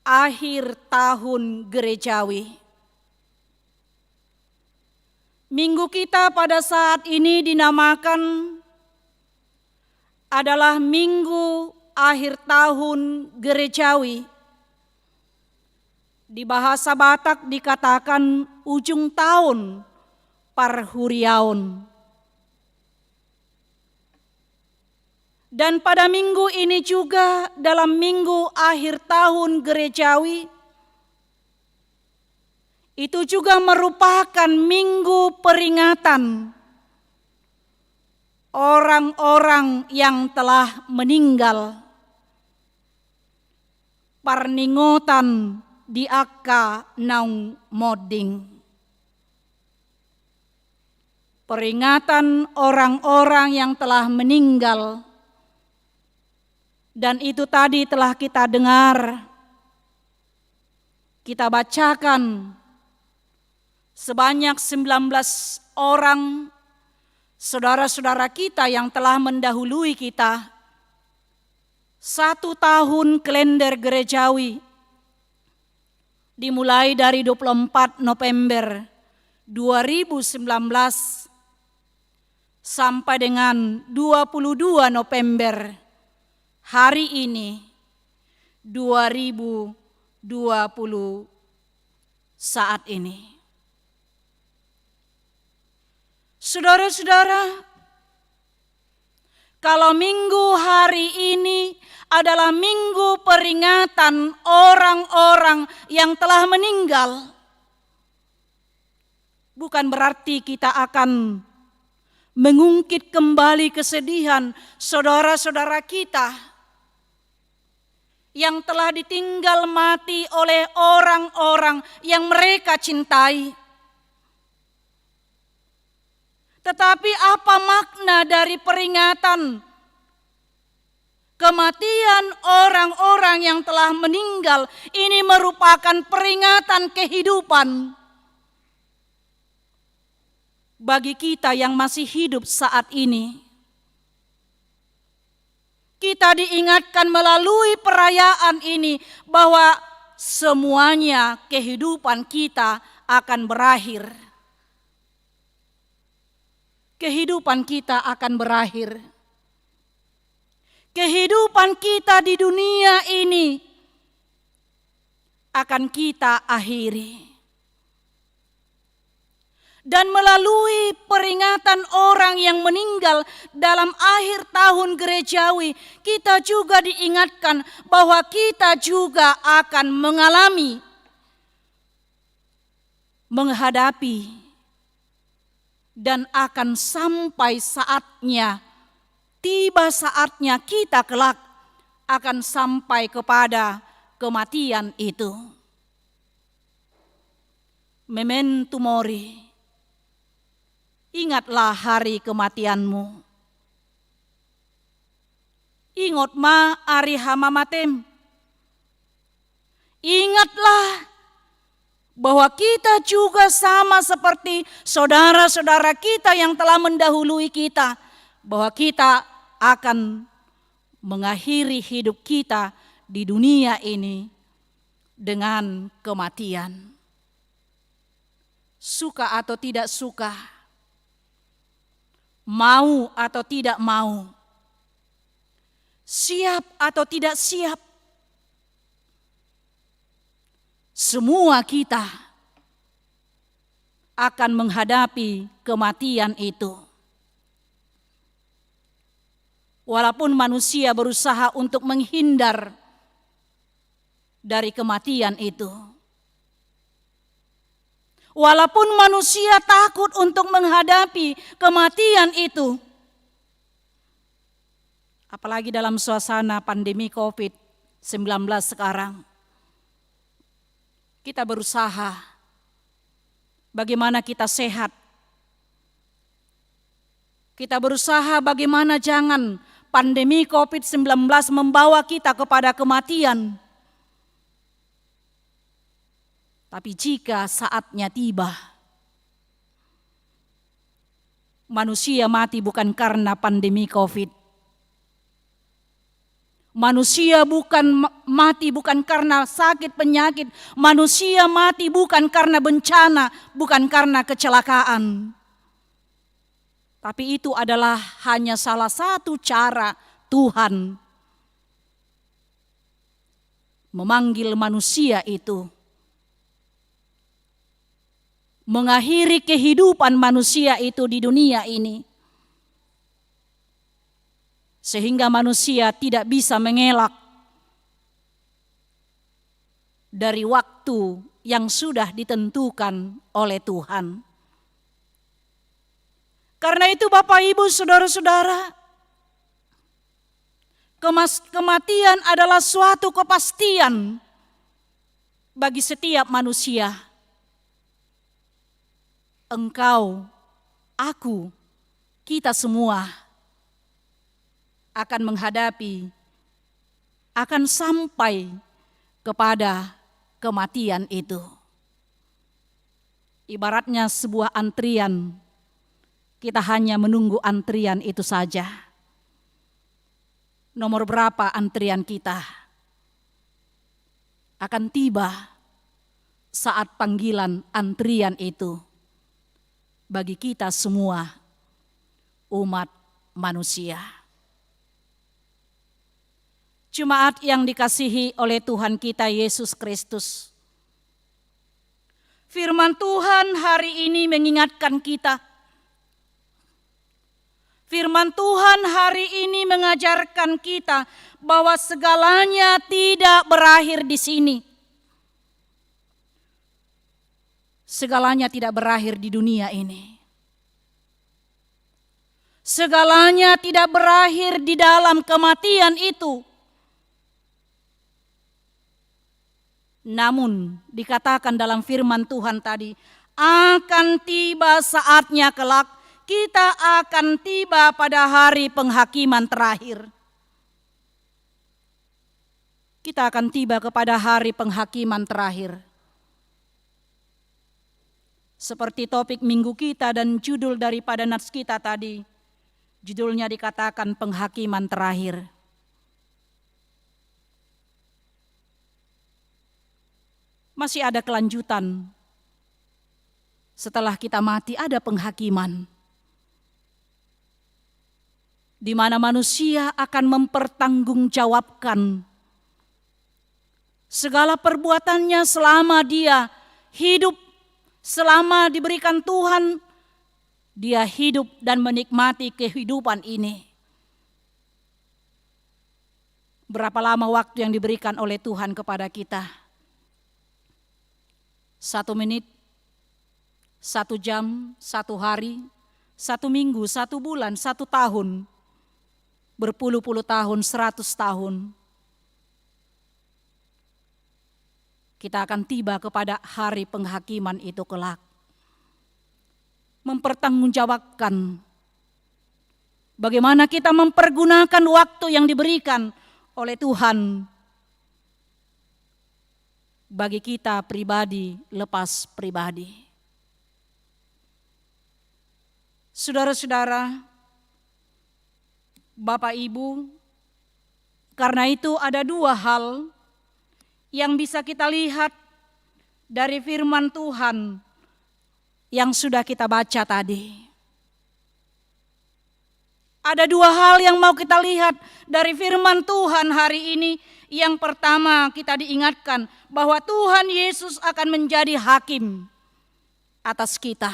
akhir tahun gerejawi. Minggu kita pada saat ini dinamakan adalah Minggu Akhir Tahun Gerejawi. Di bahasa Batak dikatakan ujung tahun parhuriaun. Dan pada minggu ini juga dalam Minggu Akhir Tahun Gerejawi, itu juga merupakan minggu peringatan orang-orang yang telah meninggal. Parningotan di akka naung moding. Peringatan orang-orang yang telah meninggal. Dan itu tadi telah kita dengar, kita bacakan sebanyak 19 orang saudara-saudara kita yang telah mendahului kita. 1 tahun kalender gerejawi dimulai dari 24 November 2019 sampai dengan 22 November hari ini 2020 saat ini. Saudara-saudara, kalau minggu hari ini adalah minggu peringatan orang-orang yang telah meninggal, bukan berarti kita akan mengungkit kembali kesedihan saudara-saudara kita yang telah ditinggal mati oleh orang-orang yang mereka cintai. Tetapi apa makna dari peringatan kematian orang-orang yang telah meninggal? Ini merupakan peringatan kehidupan bagi kita yang masih hidup saat ini. Kita diingatkan melalui perayaan ini bahwa semuanya kehidupan kita akan berakhir. Kehidupan kita akan berakhir. Kehidupan kita di dunia ini akan kita akhiri. Dan melalui peringatan orang yang meninggal dalam akhir tahun gerejawi, kita juga diingatkan bahwa kita juga akan menghadapi dan akan sampai saatnya, tiba saatnya kita kelak akan sampai kepada kematian itu. Memento mori, ingatlah hari kematianmu. Ingat ma ari hamamatem. Ingatlah bahwa kita juga sama seperti saudara-saudara kita yang telah mendahului kita, bahwa kita akan mengakhiri hidup kita di dunia ini dengan kematian. Suka atau tidak suka, mau atau tidak mau, siap atau tidak siap, semua kita akan menghadapi kematian itu. Walaupun manusia berusaha untuk menghindar dari kematian itu. Walaupun manusia takut untuk menghadapi kematian itu. Apalagi dalam suasana pandemi COVID-19 sekarang. Kita berusaha bagaimana kita sehat. Kita berusaha bagaimana jangan pandemi COVID-19 membawa kita kepada kematian. Tapi jika saatnya tiba, manusia mati bukan karena pandemi COVID. Manusia mati bukan karena sakit penyakit. Manusia mati bukan karena bencana, bukan karena kecelakaan. Tapi itu adalah hanya salah satu cara Tuhan memanggil manusia itu, mengakhiri kehidupan manusia itu di dunia ini. Sehingga manusia tidak bisa mengelak dari waktu yang sudah ditentukan oleh Tuhan. Karena itu Bapak Ibu Saudara-saudara, kematian adalah suatu kepastian bagi setiap manusia. Engkau, aku, kita semua akan menghadapi, akan sampai kepada kematian itu. Ibaratnya sebuah antrian, kita hanya menunggu antrian itu saja. Nomor berapa antrian kita akan tiba saat panggilan antrian itu bagi kita semua umat manusia. Jemaat yang dikasihi oleh Tuhan kita Yesus Kristus. Firman Tuhan hari ini mengingatkan kita. Firman Tuhan hari ini mengajarkan kita bahwa segalanya tidak berakhir di sini. Segalanya tidak berakhir di dunia ini. Segalanya tidak berakhir di dalam kematian itu. Namun dikatakan dalam firman Tuhan tadi, akan tiba saatnya kelak, kita akan tiba pada hari penghakiman terakhir. Kita akan tiba kepada hari penghakiman terakhir. Seperti topik minggu kita dan judul daripada nats kita tadi, judulnya dikatakan penghakiman terakhir. Masih ada kelanjutan. Setelah kita mati ada penghakiman. Di mana manusia akan mempertanggungjawabkan segala perbuatannya selama dia hidup, selama diberikan Tuhan, dia hidup dan menikmati kehidupan ini. Berapa lama waktu yang diberikan oleh Tuhan kepada kita? 1 menit, 1 jam, 1 hari, 1 minggu, 1 bulan, 1 tahun, berpuluh-puluh tahun, 100 tahun. Kita akan tiba kepada hari penghakiman itu kelak. Mempertanggungjawabkan bagaimana kita mempergunakan waktu yang diberikan oleh Tuhan bagi kita pribadi lepas pribadi. Saudara-saudara, Bapak Ibu, karena itu ada dua hal yang bisa kita lihat dari firman Tuhan yang sudah kita baca tadi. Ada dua hal yang mau kita lihat dari firman Tuhan hari ini. Yang pertama, kita diingatkan bahwa Tuhan Yesus akan menjadi hakim atas kita.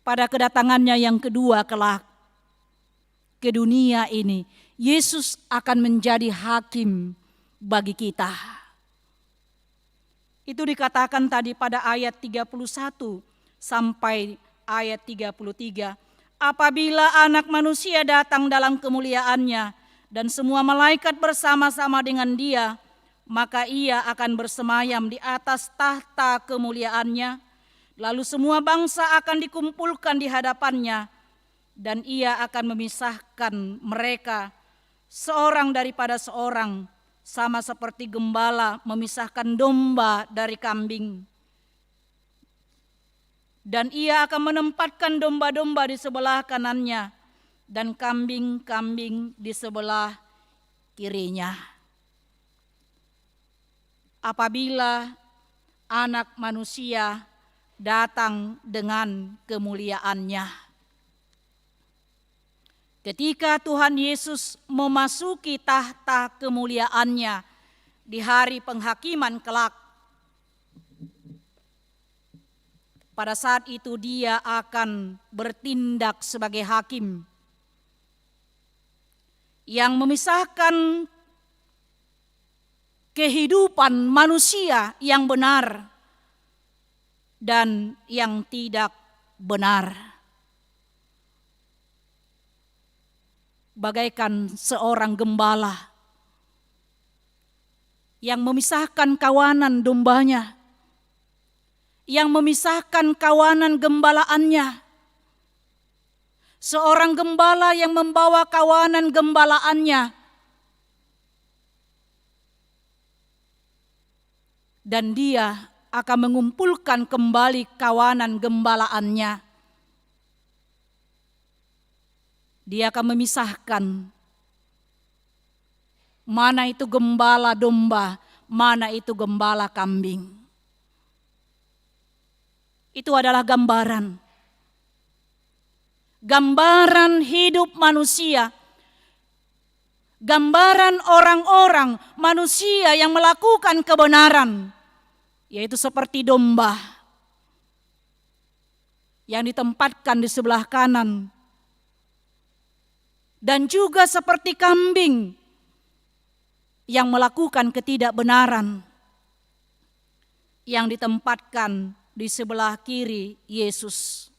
Pada kedatangannya yang kedua kelak ke dunia ini, Yesus akan menjadi hakim bagi kita. Itu dikatakan tadi pada ayat 31 sampai ayat 33. Apabila Anak Manusia datang dalam kemuliaannya dan semua malaikat bersama-sama dengan Dia, maka Ia akan bersemayam di atas tahta kemuliaannya. Lalu semua bangsa akan dikumpulkan di hadapannya, dan Ia akan memisahkan mereka seorang daripada seorang, sama seperti gembala memisahkan domba dari kambing. Dan Ia akan menempatkan domba-domba di sebelah kanannya dan kambing-kambing di sebelah kirinya. Apabila Anak Manusia datang dengan kemuliaannya. Ketika Tuhan Yesus memasuki tahta kemuliaannya di hari penghakiman kelak, pada saat itu Dia akan bertindak sebagai hakim yang memisahkan kehidupan manusia yang benar dan yang tidak benar. Bagaikan seorang gembala yang memisahkan kawanan dombanya, yang memisahkan kawanan gembalaannya. Seorang gembala yang membawa kawanan gembalaannya, dan Dia akan mengumpulkan kembali kawanan gembalaannya. Dia akan memisahkan mana itu gembala domba, mana itu gembala kambing. Itu adalah gambaran hidup manusia, gambaran orang-orang manusia yang melakukan kebenaran, yaitu seperti domba yang ditempatkan di sebelah kanan, dan juga seperti kambing yang melakukan ketidakbenaran yang ditempatkan di sebelah kiri Yesus.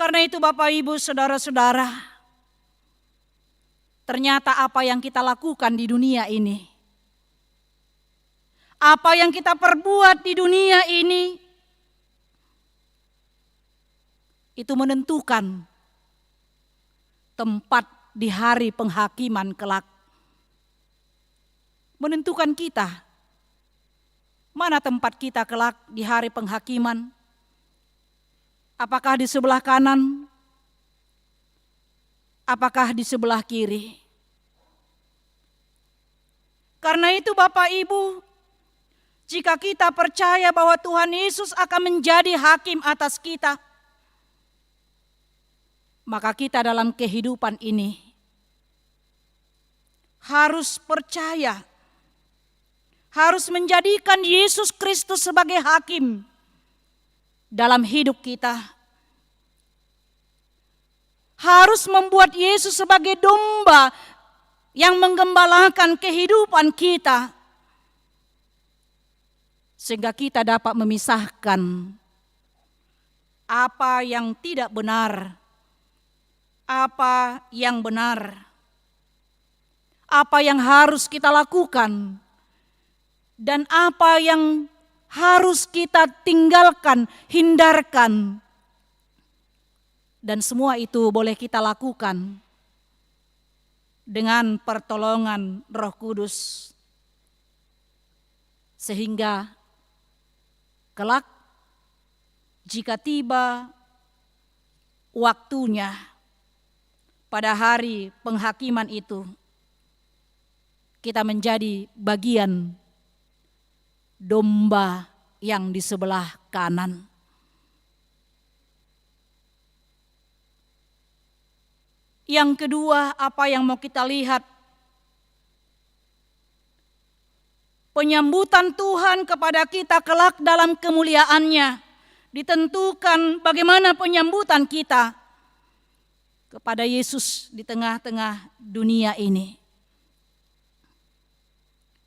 Karena itu Bapak Ibu Saudara-saudara, ternyata apa yang kita lakukan di dunia ini, apa yang kita perbuat di dunia ini, itu menentukan tempat di hari penghakiman kelak. Menentukan kita, mana tempat kita kelak di hari penghakiman. Apakah di sebelah kanan? Apakah di sebelah kiri? Karena itu Bapak Ibu, jika kita percaya bahwa Tuhan Yesus akan menjadi hakim atas kita, maka kita dalam kehidupan ini harus percaya, harus menjadikan Yesus Kristus sebagai hakim dalam hidup kita. Harus membuat Yesus sebagai domba yang menggembalakan kehidupan kita, sehingga kita dapat memisahkan apa yang tidak benar, apa yang benar, apa yang harus kita lakukan, dan apa yang harus kita tinggalkan, hindarkan. Dan semua itu boleh kita lakukan dengan pertolongan Roh Kudus. Sehingga kelak jika tiba waktunya pada hari penghakiman itu, kita menjadi bagian domba yang di sebelah kanan. Yang kedua, apa yang mau kita lihat? Penyambutan Tuhan kepada kita kelak dalam kemuliaannya ditentukan bagaimana penyambutan kita kepada Yesus di tengah-tengah dunia ini.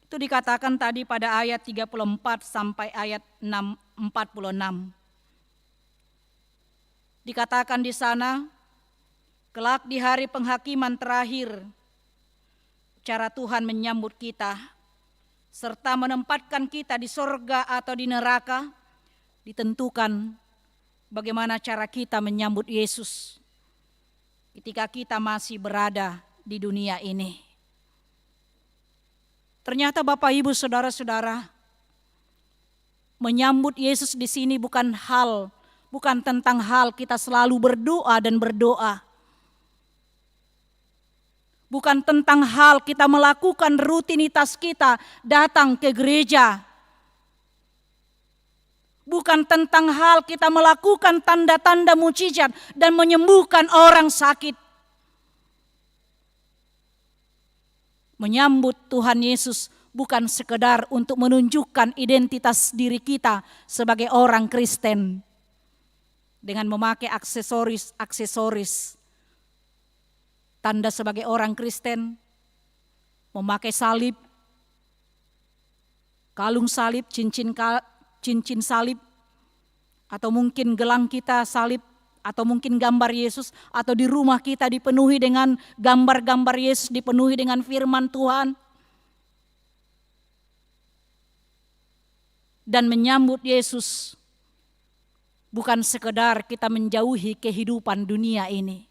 Itu dikatakan tadi pada ayat 34 sampai ayat 46. Dikatakan di sana, kelak di hari penghakiman terakhir, cara Tuhan menyambut kita, serta menempatkan kita di sorga atau di neraka, ditentukan bagaimana cara kita menyambut Yesus ketika kita masih berada di dunia ini. Ternyata Bapak Ibu Saudara-saudara, menyambut Yesus di sini bukan tentang hal kita selalu berdoa dan berdoa. Bukan tentang hal kita melakukan rutinitas kita datang ke gereja. Bukan tentang hal kita melakukan tanda-tanda mukjizat dan menyembuhkan orang sakit. Menyambut Tuhan Yesus bukan sekedar untuk menunjukkan identitas diri kita sebagai orang Kristen dengan memakai aksesoris tanda sebagai orang Kristen, memakai salib, kalung salib, cincin salib, atau mungkin gelang kita salib, atau mungkin gambar Yesus, atau di rumah kita dipenuhi dengan gambar-gambar Yesus, dipenuhi dengan firman Tuhan. Dan menyambut Yesus bukan sekedar kita menjauhi kehidupan dunia ini.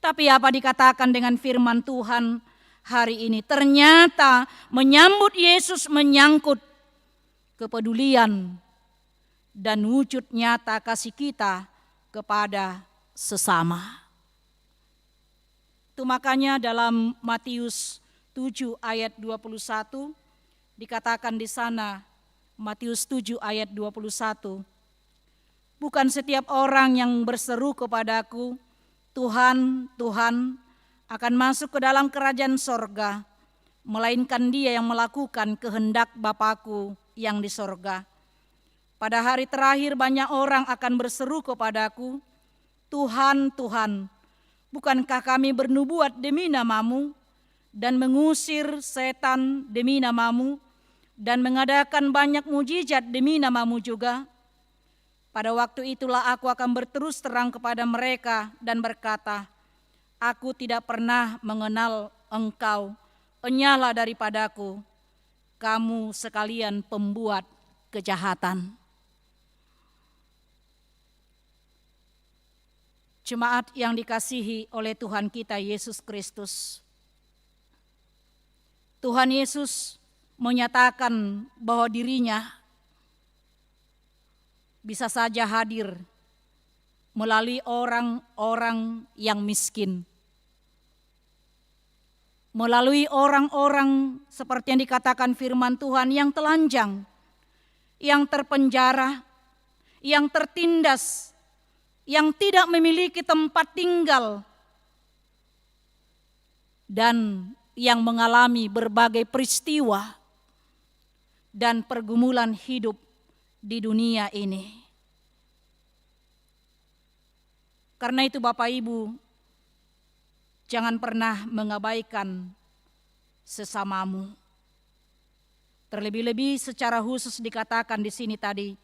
Tapi apa dikatakan dengan firman Tuhan hari ini? Ternyata menyambut Yesus menyangkut kepedulian dan wujud nyata kasih kita kepada sesama. Itu makanya dalam Matius 7 ayat 21 dikatakan di sana, Matius 7 ayat 21, bukan setiap orang yang berseru kepadaku, Tuhan, Tuhan, akan masuk ke dalam kerajaan sorga, melainkan dia yang melakukan kehendak Bapa-Ku yang di sorga. Pada hari terakhir banyak orang akan berseru kepadaku, Tuhan, Tuhan, bukankah kami bernubuat demi nama-Mu dan mengusir setan demi nama-Mu dan mengadakan banyak mujizat demi nama-Mu juga? Pada waktu itulah aku akan berterus terang kepada mereka dan berkata, aku tidak pernah mengenal engkau, enyahlah daripadaku, kamu sekalian pembuat kejahatan. Jemaat yang dikasihi oleh Tuhan kita Yesus Kristus. Tuhan Yesus menyatakan bahwa dirinya bisa saja hadir melalui orang-orang yang miskin. Melalui orang-orang seperti yang dikatakan firman Tuhan yang telanjang, yang terpenjara, yang tertindas, yang tidak memiliki tempat tinggal, dan yang mengalami berbagai peristiwa dan pergumulan hidup di dunia ini. Karena itu Bapak Ibu, jangan pernah mengabaikan sesamamu. Terlebih-lebih secara khusus dikatakan di sini tadi,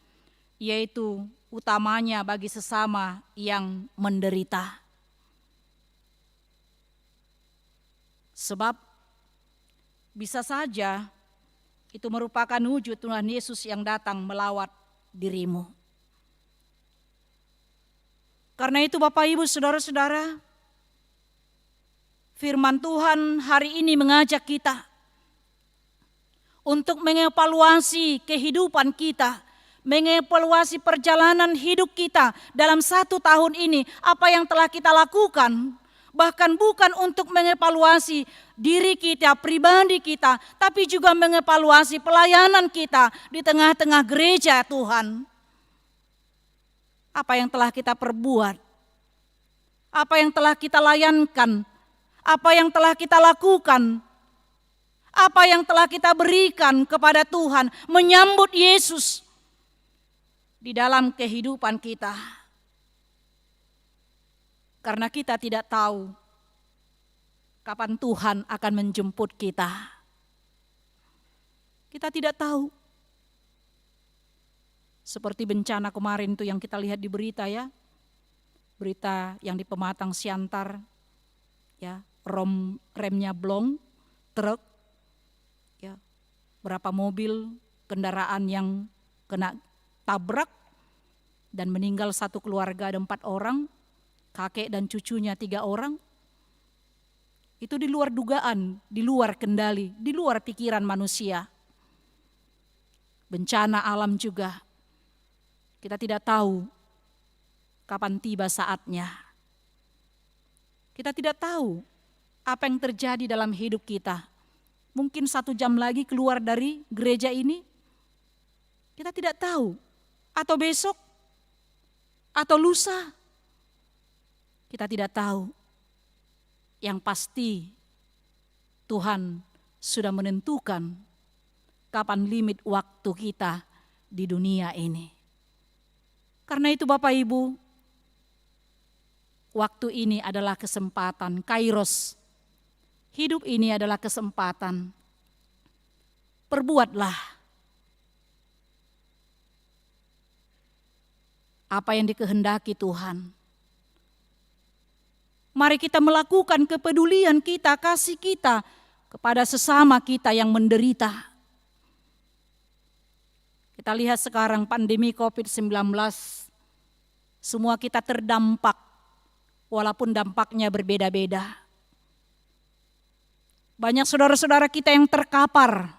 yaitu utamanya bagi sesama yang menderita. Sebab bisa saja itu merupakan wujud Tuhan Yesus yang datang melawat dirimu. Karena itu Bapak Ibu Saudara-saudara, Firman Tuhan hari ini mengajak kita untuk mengevaluasi kehidupan kita, mengevaluasi perjalanan hidup kita dalam 1 tahun ini, apa yang telah kita lakukan. Bahkan bukan untuk mengevaluasi diri kita, pribadi kita, tapi juga mengevaluasi pelayanan kita di tengah-tengah gereja Tuhan. Apa yang telah kita perbuat, apa yang telah kita layankan, apa yang telah kita lakukan, apa yang telah kita berikan kepada Tuhan, menyambut Yesus di dalam kehidupan kita. Karena kita tidak tahu kapan Tuhan akan menjemput kita. Kita tidak tahu. Seperti bencana kemarin itu yang kita lihat di berita ya. Berita yang di Pematang Siantar, ya, remnya blong, truk, ya, berapa mobil kendaraan yang kena tabrak dan meninggal satu keluarga, ada 4 orang, kakek dan cucunya 3 orang. Itu di luar dugaan, di luar kendali, di luar pikiran manusia. Bencana alam juga. Kita tidak tahu kapan tiba saatnya. Kita tidak tahu apa yang terjadi dalam hidup kita. Mungkin 1 jam lagi keluar dari gereja ini. Kita tidak tahu. Atau besok. Atau lusa. Kita tidak tahu. Yang pasti Tuhan sudah menentukan kapan limit waktu kita di dunia ini. Karena itu Bapak Ibu, waktu ini adalah kesempatan, kairos. Hidup ini adalah kesempatan. Perbuatlah apa yang dikehendaki Tuhan. Mari kita melakukan kepedulian kita, kasih kita kepada sesama kita yang menderita. Kita lihat sekarang pandemi COVID-19, semua kita terdampak, walaupun dampaknya berbeda-beda. Banyak saudara-saudara kita yang terkapar.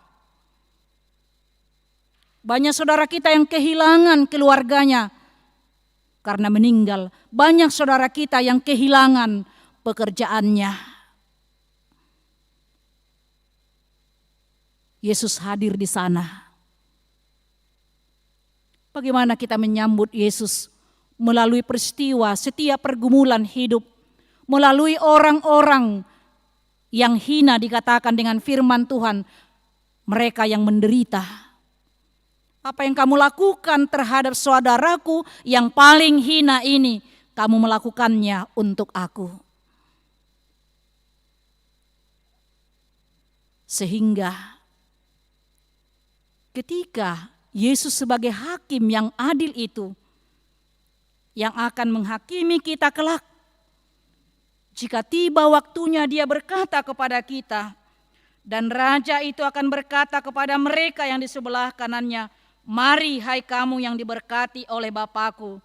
Banyak saudara kita yang kehilangan keluarganya karena meninggal. Banyak saudara kita yang kehilangan pekerjaannya. Yesus hadir di sana. Bagaimana kita menyambut Yesus melalui peristiwa setiap pergumulan hidup, melalui orang-orang yang hina dikatakan dengan firman Tuhan, mereka yang menderita. Apa yang kamu lakukan terhadap saudaraku yang paling hina ini, kamu melakukannya untuk aku. Sehingga ketika Yesus sebagai hakim yang adil itu, yang akan menghakimi kita kelak, jika tiba waktunya dia berkata kepada kita, dan raja itu akan berkata kepada mereka yang di sebelah kanannya, mari hai kamu yang diberkati oleh Bapakku,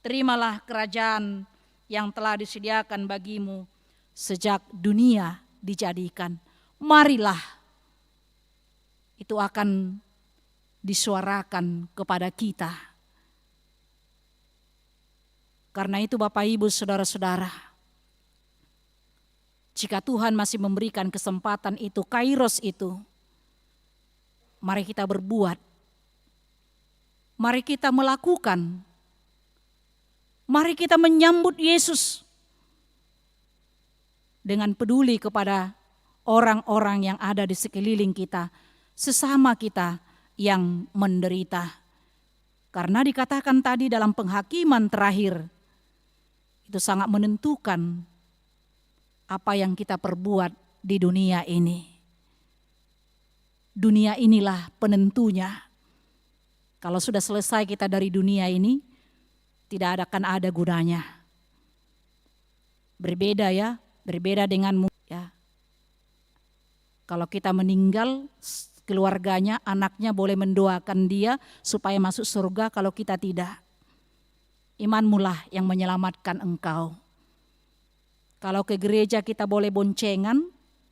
terimalah kerajaan yang telah disediakan bagimu sejak dunia dijadikan. Marilah, itu akan disuarakan kepada kita. Karena itu Bapak Ibu Saudara-saudara, jika Tuhan masih memberikan kesempatan itu, kairos itu, mari kita berbuat. Mari kita melakukan. Mari kita menyambut Yesus dengan peduli kepada orang-orang yang ada di sekeliling kita, sesama kita yang menderita. Karena dikatakan tadi dalam penghakiman terakhir, itu sangat menentukan apa yang kita perbuat di dunia ini. Dunia inilah penentunya. Kalau sudah selesai kita dari dunia ini, tidak akan ada gunanya. Berbeda ya, berbeda dengan ya. Kalau kita meninggal, keluarganya, anaknya boleh mendoakan dia supaya masuk surga, kalau kita tidak. Imanmulah yang menyelamatkan engkau. Kalau ke gereja kita boleh boncengan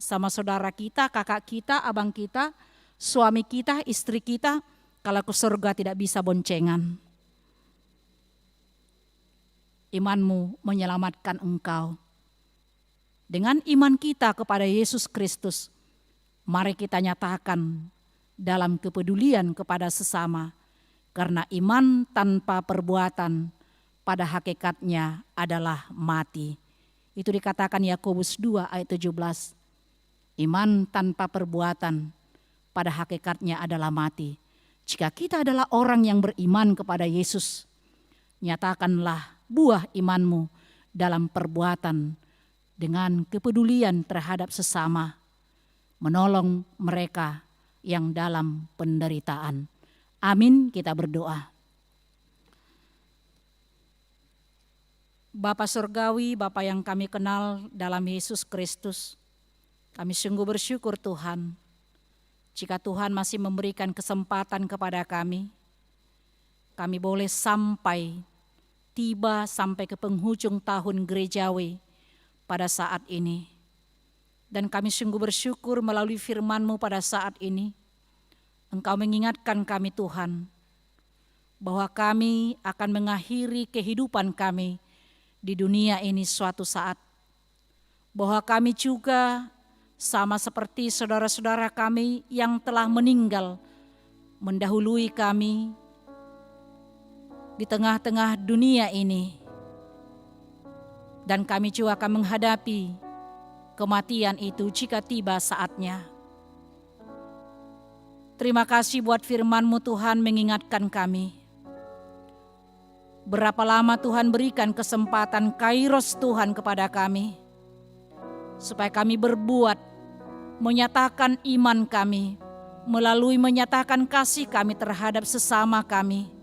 sama saudara kita, kakak kita, abang kita, suami kita, istri kita. Kalau ke surga tidak bisa boncengan. Imanmu menyelamatkan engkau. Dengan iman kita kepada Yesus Kristus, mari kita nyatakan dalam kepedulian kepada sesama. Karena iman tanpa perbuatan pada hakikatnya adalah mati. Itu dikatakan Yakobus 2 ayat 17. Iman tanpa perbuatan pada hakikatnya adalah mati. Jika kita adalah orang yang beriman kepada Yesus, nyatakanlah buah imanmu dalam perbuatan dengan kepedulian terhadap sesama, menolong mereka yang dalam penderitaan. Amin, kita berdoa. Bapa Surgawi, Bapa yang kami kenal dalam Yesus Kristus, kami sungguh bersyukur Tuhan, jika Tuhan masih memberikan kesempatan kepada kami boleh tiba sampai ke penghujung tahun gerejawi pada saat ini. Dan kami sungguh bersyukur melalui firman-Mu pada saat ini, Engkau mengingatkan kami Tuhan, bahwa kami akan mengakhiri kehidupan kami di dunia ini suatu saat. Bahwa kami juga sama seperti saudara-saudara kami yang telah meninggal mendahului kami di tengah-tengah dunia ini. Dan kami juga akan menghadapi kematian itu jika tiba saatnya. Terima kasih buat firman-Mu Tuhan mengingatkan kami. Berapa lama Tuhan berikan kesempatan kairos Tuhan kepada kami, supaya kami berbuat, menyatakan iman kami, melalui menyatakan kasih kami terhadap sesama kami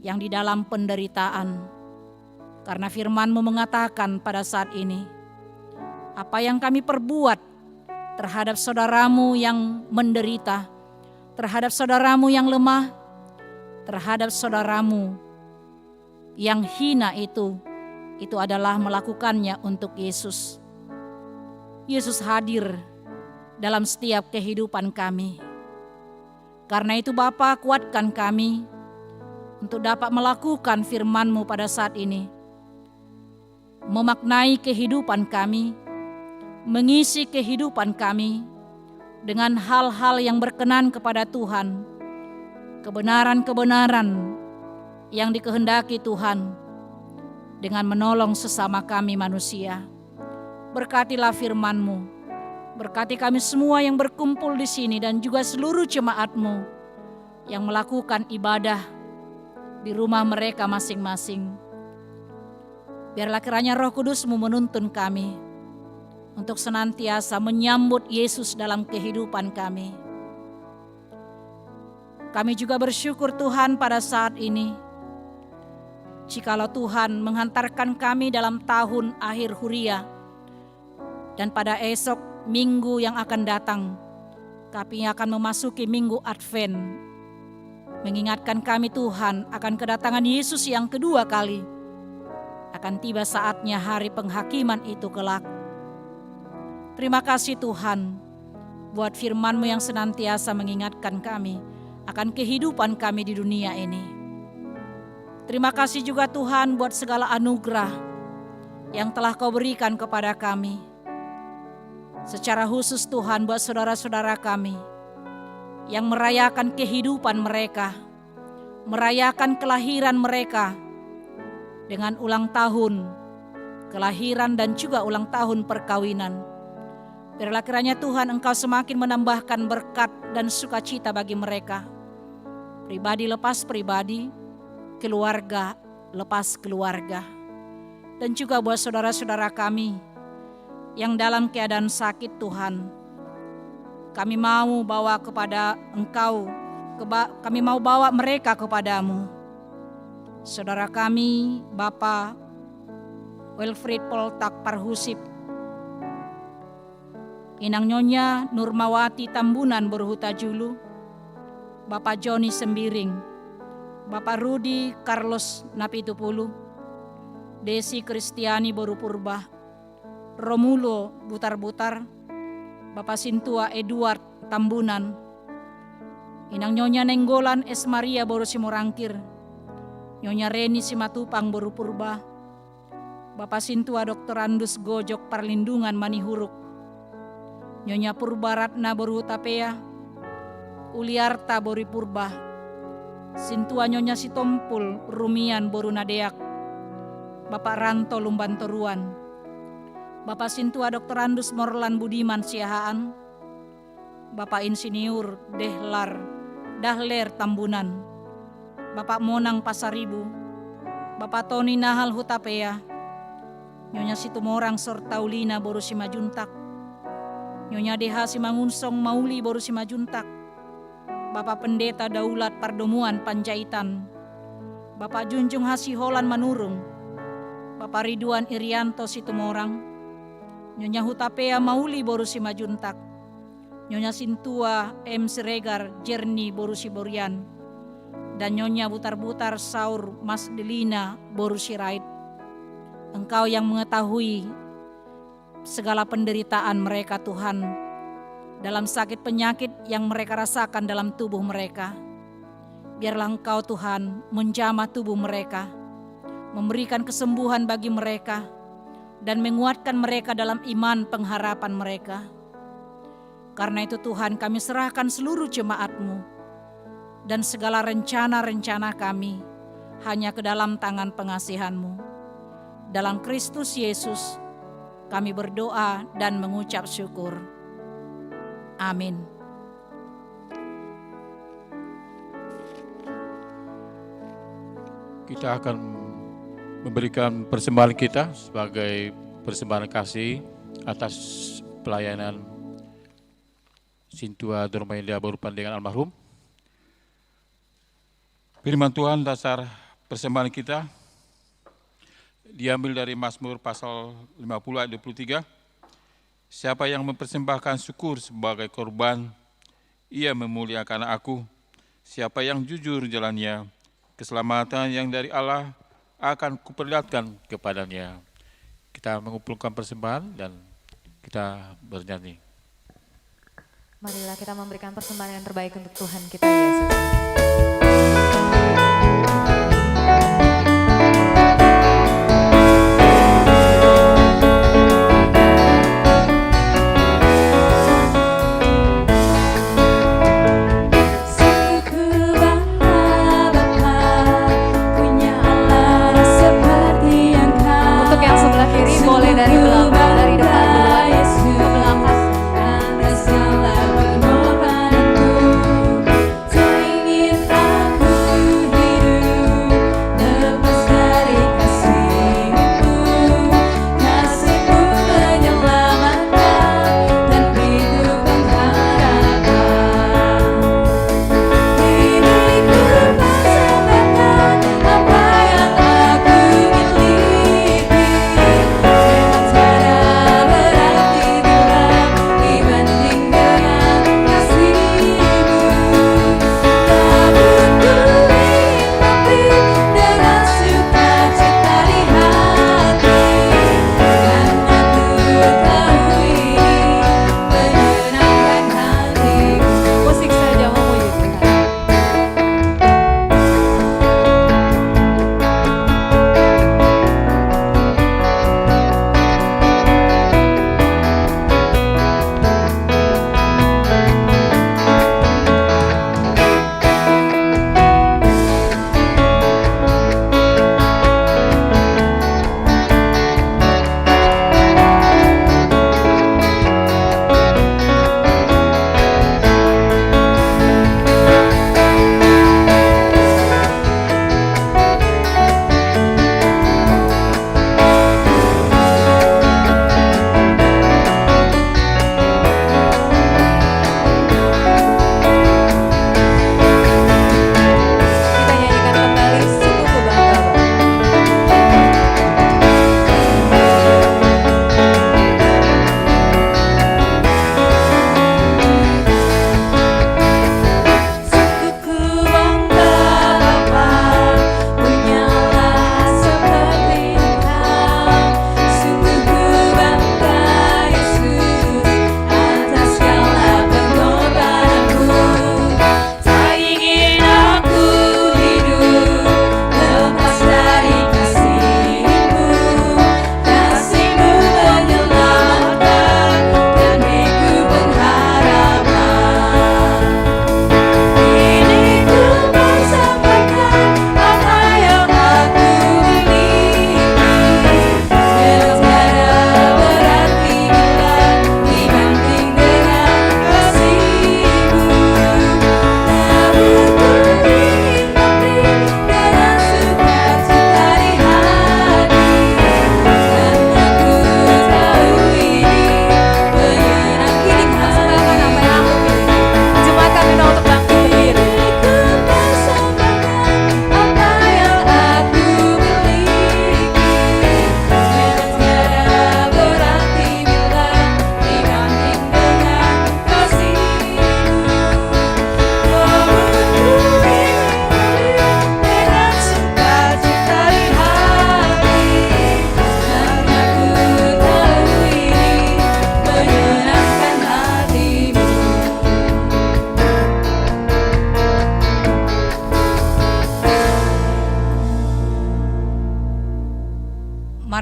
yang di dalam penderitaan. Karena firman-Mu mengatakan pada saat ini, apa yang kami perbuat terhadap saudaramu yang menderita, terhadap saudaramu yang lemah, terhadap saudaramu yang hina itu adalah melakukannya untuk Yesus. Yesus hadir dalam setiap kehidupan kami. Karena itu Bapa, kuatkan kami untuk dapat melakukan firman-Mu pada saat ini. Memaknai kehidupan kami, mengisi kehidupan kami dengan hal-hal yang berkenan kepada Tuhan, kebenaran-kebenaran yang dikehendaki Tuhan, dengan menolong sesama kami manusia. Berkatilah firman-Mu, berkati kami semua yang berkumpul di sini dan juga seluruh jemaat-Mu yang melakukan ibadah di rumah mereka masing-masing. Biarlah kiranya Roh Kudus-Mu menuntun kami untuk senantiasa menyambut Yesus dalam kehidupan kami. Kami juga bersyukur Tuhan pada saat ini, jikalau Tuhan menghantarkan kami dalam tahun akhir Huria, dan pada esok minggu yang akan datang, kami akan memasuki minggu Advent, mengingatkan kami Tuhan akan kedatangan Yesus yang kedua kali. Akan tiba saatnya hari penghakiman itu kelak. Terima kasih Tuhan buat firman-Mu yang senantiasa mengingatkan kami akan kehidupan kami di dunia ini. Terima kasih juga Tuhan buat segala anugerah yang telah Kau berikan kepada kami. Secara khusus Tuhan buat saudara-saudara kami yang merayakan kehidupan mereka, merayakan kelahiran mereka dengan ulang tahun kelahiran dan juga ulang tahun perkawinan. Biarlah kiranya Tuhan Engkau semakin menambahkan berkat dan sukacita bagi mereka. Pribadi lepas pribadi, keluarga lepas keluarga. Dan juga buat saudara-saudara kami yang dalam keadaan sakit Tuhan, kami mau bawa kepada Engkau, kami mau bawa mereka kepadamu. Saudara kami, Bapak Wilfried Poltak Parhusip, Inang Nyonya Nurmawati Tambunan Berhuta Julu, Bapak Joni Sembiring, Bapak Rudi Carlos Napitupulu, Desi Kristiani Boru Purba, Romulo Butar-Butar, Bapak Sintua Edward Tambunan, Inang Nyonya Nenggolan S. Maria Boru Simorangkir, Nyonya Reni Simatupang Boru Purba, Bapak Sintua Dr. Andus Gojok Parlindungan Manihuruk, Nyonya Purba Ratna Boru Tapea, Uliarta Bori Purba, Sintua Nyonya Sitompul Rumian Boru Nadeak, Bapak Ranto Lumbantoruan, Bapak Sintua Dr. Andus Morlan Budiman Siahaan, Bapak Insinyur Dahler Tambunan, Bapak Monang Pasaribu, Bapak Tony Nahal Hutapea, Nyonya Situmorang Sortaulina Boru Simajuntak, Nyonya Deha Simangunsong Mauli Boru Simajuntak, Bapak Pendeta Daulat Pardomuan Panjaitan, Bapak Junjung Hasiholan Manurung, Bapak Ridwan Irianto Situmorang, Nyonya Hutapea Mauli Boru Simajuntak, Nyonya Sintua M. Siregar Jerni Boru Siborian, dan Nyonya Butar-Butar Saur Mas Delina Boru Sirait. Engkau yang mengetahui segala penderitaan mereka Tuhan, dalam sakit penyakit yang mereka rasakan dalam tubuh mereka. Biarlah Engkau Tuhan menjamah tubuh mereka, memberikan kesembuhan bagi mereka, dan menguatkan mereka dalam iman pengharapan mereka. Karena itu Tuhan, kami serahkan seluruh jemaat-Mu dan segala rencana-rencana kami hanya ke dalam tangan pengasihan-Mu. Dalam Kristus Yesus kami berdoa dan mengucap syukur. Amin. Kita akan memberikan persembahan kita sebagai persembahan kasih atas pelayanan Sintua Dormainda Boru Pandengan almarhum. Firman Tuhan dasar persembahan kita diambil dari Mazmur pasal 50 ayat 23. Siapa yang mempersembahkan syukur sebagai korban, ia memuliakan aku. Siapa yang jujur jalannya, keselamatan yang dari Allah akan kuperlihatkan kepadanya. Kita mengumpulkan persembahan dan kita bernyanyi. Marilah kita memberikan persembahan yang terbaik untuk Tuhan kita Yesus.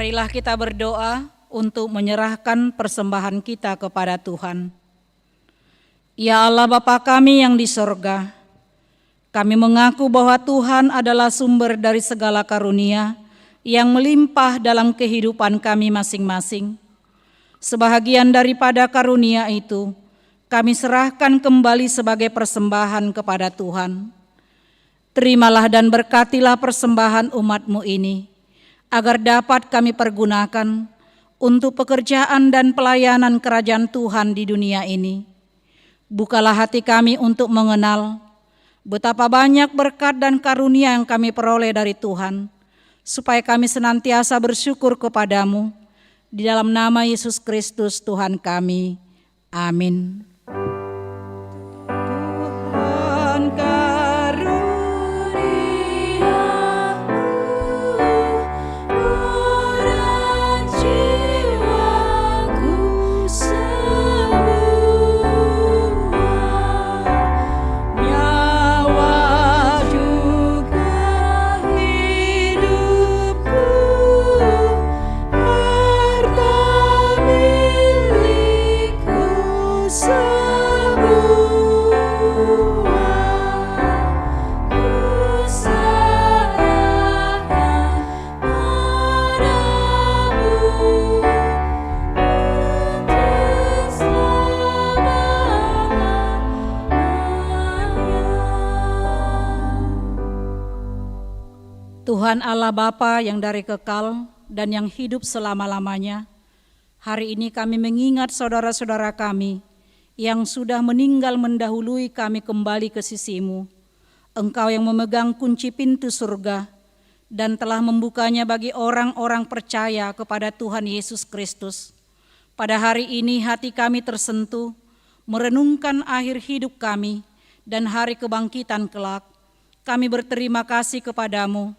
Marilah kita berdoa untuk menyerahkan persembahan kita kepada Tuhan. Ya Allah Bapa kami yang di sorga, kami mengaku bahwa Tuhan adalah sumber dari segala karunia yang melimpah dalam kehidupan kami masing-masing. Sebahagian daripada karunia itu, kami serahkan kembali sebagai persembahan kepada Tuhan. Terimalah dan berkatilah persembahan umat-Mu ini, agar dapat kami pergunakan untuk pekerjaan dan pelayanan kerajaan Tuhan di dunia ini. Bukalah hati kami untuk mengenal betapa banyak berkat dan karunia yang kami peroleh dari Tuhan, supaya kami senantiasa bersyukur kepadamu. Di dalam nama Yesus Kristus Tuhan kami. Amin. Tuhan Tuhan Allah Bapa yang dari kekal dan yang hidup selama-lamanya, hari ini kami mengingat saudara-saudara kami yang sudah meninggal mendahului kami kembali ke sisi-Mu. Engkau yang memegang kunci pintu surga dan telah membukanya bagi orang-orang percaya kepada Tuhan Yesus Kristus. Pada hari ini hati kami tersentuh, merenungkan akhir hidup kami dan hari kebangkitan kelak. Kami berterima kasih kepadamu,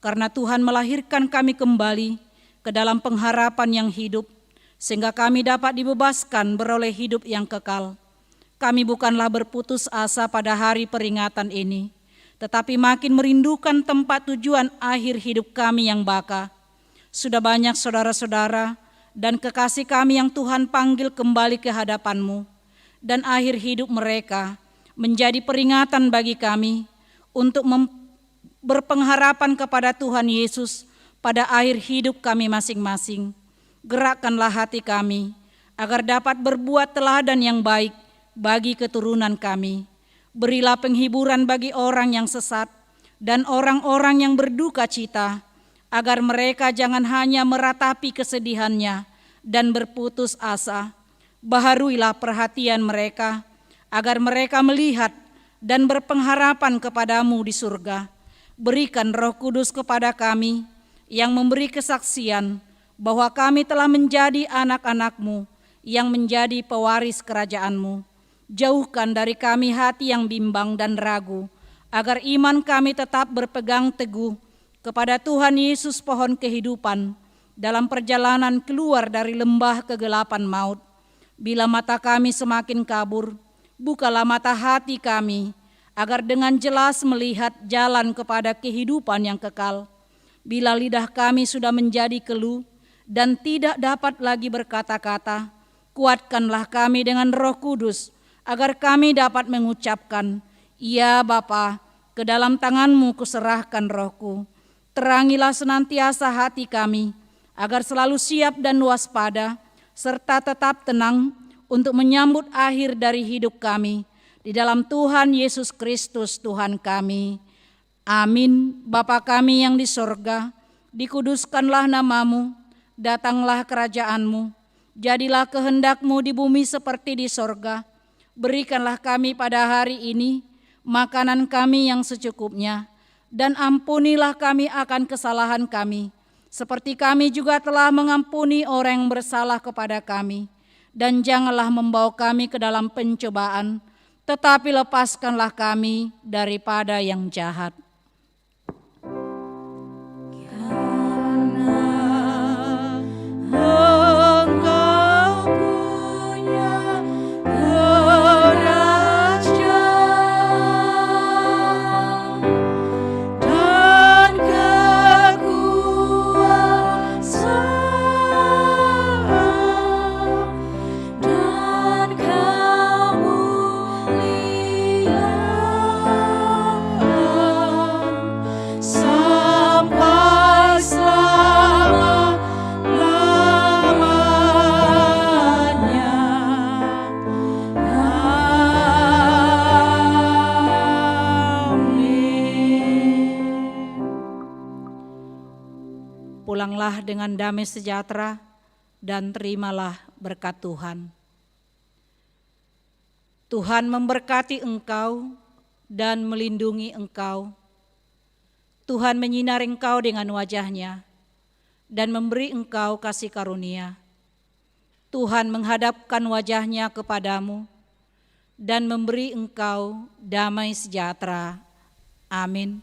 karena Tuhan melahirkan kami kembali ke dalam pengharapan yang hidup, sehingga kami dapat dibebaskan beroleh hidup yang kekal. Kami bukanlah berputus asa pada hari peringatan ini, tetapi makin merindukan tempat tujuan akhir hidup kami yang baka. Sudah banyak saudara-saudara dan kekasih kami yang Tuhan panggil kembali ke hadapan-Mu, dan akhir hidup mereka menjadi peringatan bagi kami untuk berpengharapan kepada Tuhan Yesus pada akhir hidup kami masing-masing. Gerakkanlah hati kami agar dapat berbuat teladan yang baik bagi keturunan kami. Berilah penghiburan bagi orang yang sesat dan orang-orang yang berduka cita, agar mereka jangan hanya meratapi kesedihannya dan berputus asa. Baharuilah perhatian mereka agar mereka melihat dan berpengharapan kepadamu di surga. Berikan Roh Kudus kepada kami yang memberi kesaksian bahwa kami telah menjadi anak-anak-Mu yang menjadi pewaris kerajaan-Mu. Jauhkan dari kami hati yang bimbang dan ragu, agar iman kami tetap berpegang teguh kepada Tuhan Yesus pohon kehidupan dalam perjalanan keluar dari lembah kegelapan maut. Bila mata kami semakin kabur, bukalah mata hati kami, agar dengan jelas melihat jalan kepada kehidupan yang kekal. Bila lidah kami sudah menjadi keluh dan tidak dapat lagi berkata-kata, kuatkanlah kami dengan Roh Kudus, agar kami dapat mengucapkan, "Ya Bapa, ke dalam tangan-Mu kuserahkan rohku." Terangilah senantiasa hati kami, agar selalu siap dan waspada, serta tetap tenang untuk menyambut akhir dari hidup kami. Di dalam Tuhan Yesus Kristus Tuhan kami. Amin. Bapa kami yang di sorga, dikuduskanlah nama-Mu, datanglah kerajaan-Mu, jadilah kehendak-Mu di bumi seperti di sorga. Berikanlah kami pada hari ini makanan kami yang secukupnya, dan ampunilah kami akan kesalahan kami, seperti kami juga telah mengampuni orang yang bersalah kepada kami. Dan janganlah membawa kami ke dalam pencobaan, tetapi lepaskanlah kami daripada yang jahat. Dan kekuasaan dengan damai sejahtera dan terimalah berkat Tuhan. Tuhan memberkati engkau dan melindungi engkau. Tuhan menyinari engkau dengan wajah-Nya dan memberi engkau kasih karunia. Tuhan menghadapkan wajah-Nya kepadamu dan memberi engkau damai sejahtera. Amin.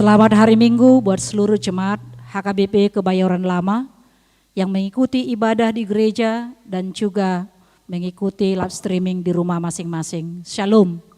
Selamat hari Minggu buat seluruh jemaat HKBP Kebayoran Lama yang mengikuti ibadah di gereja dan juga mengikuti live streaming di rumah masing-masing. Shalom.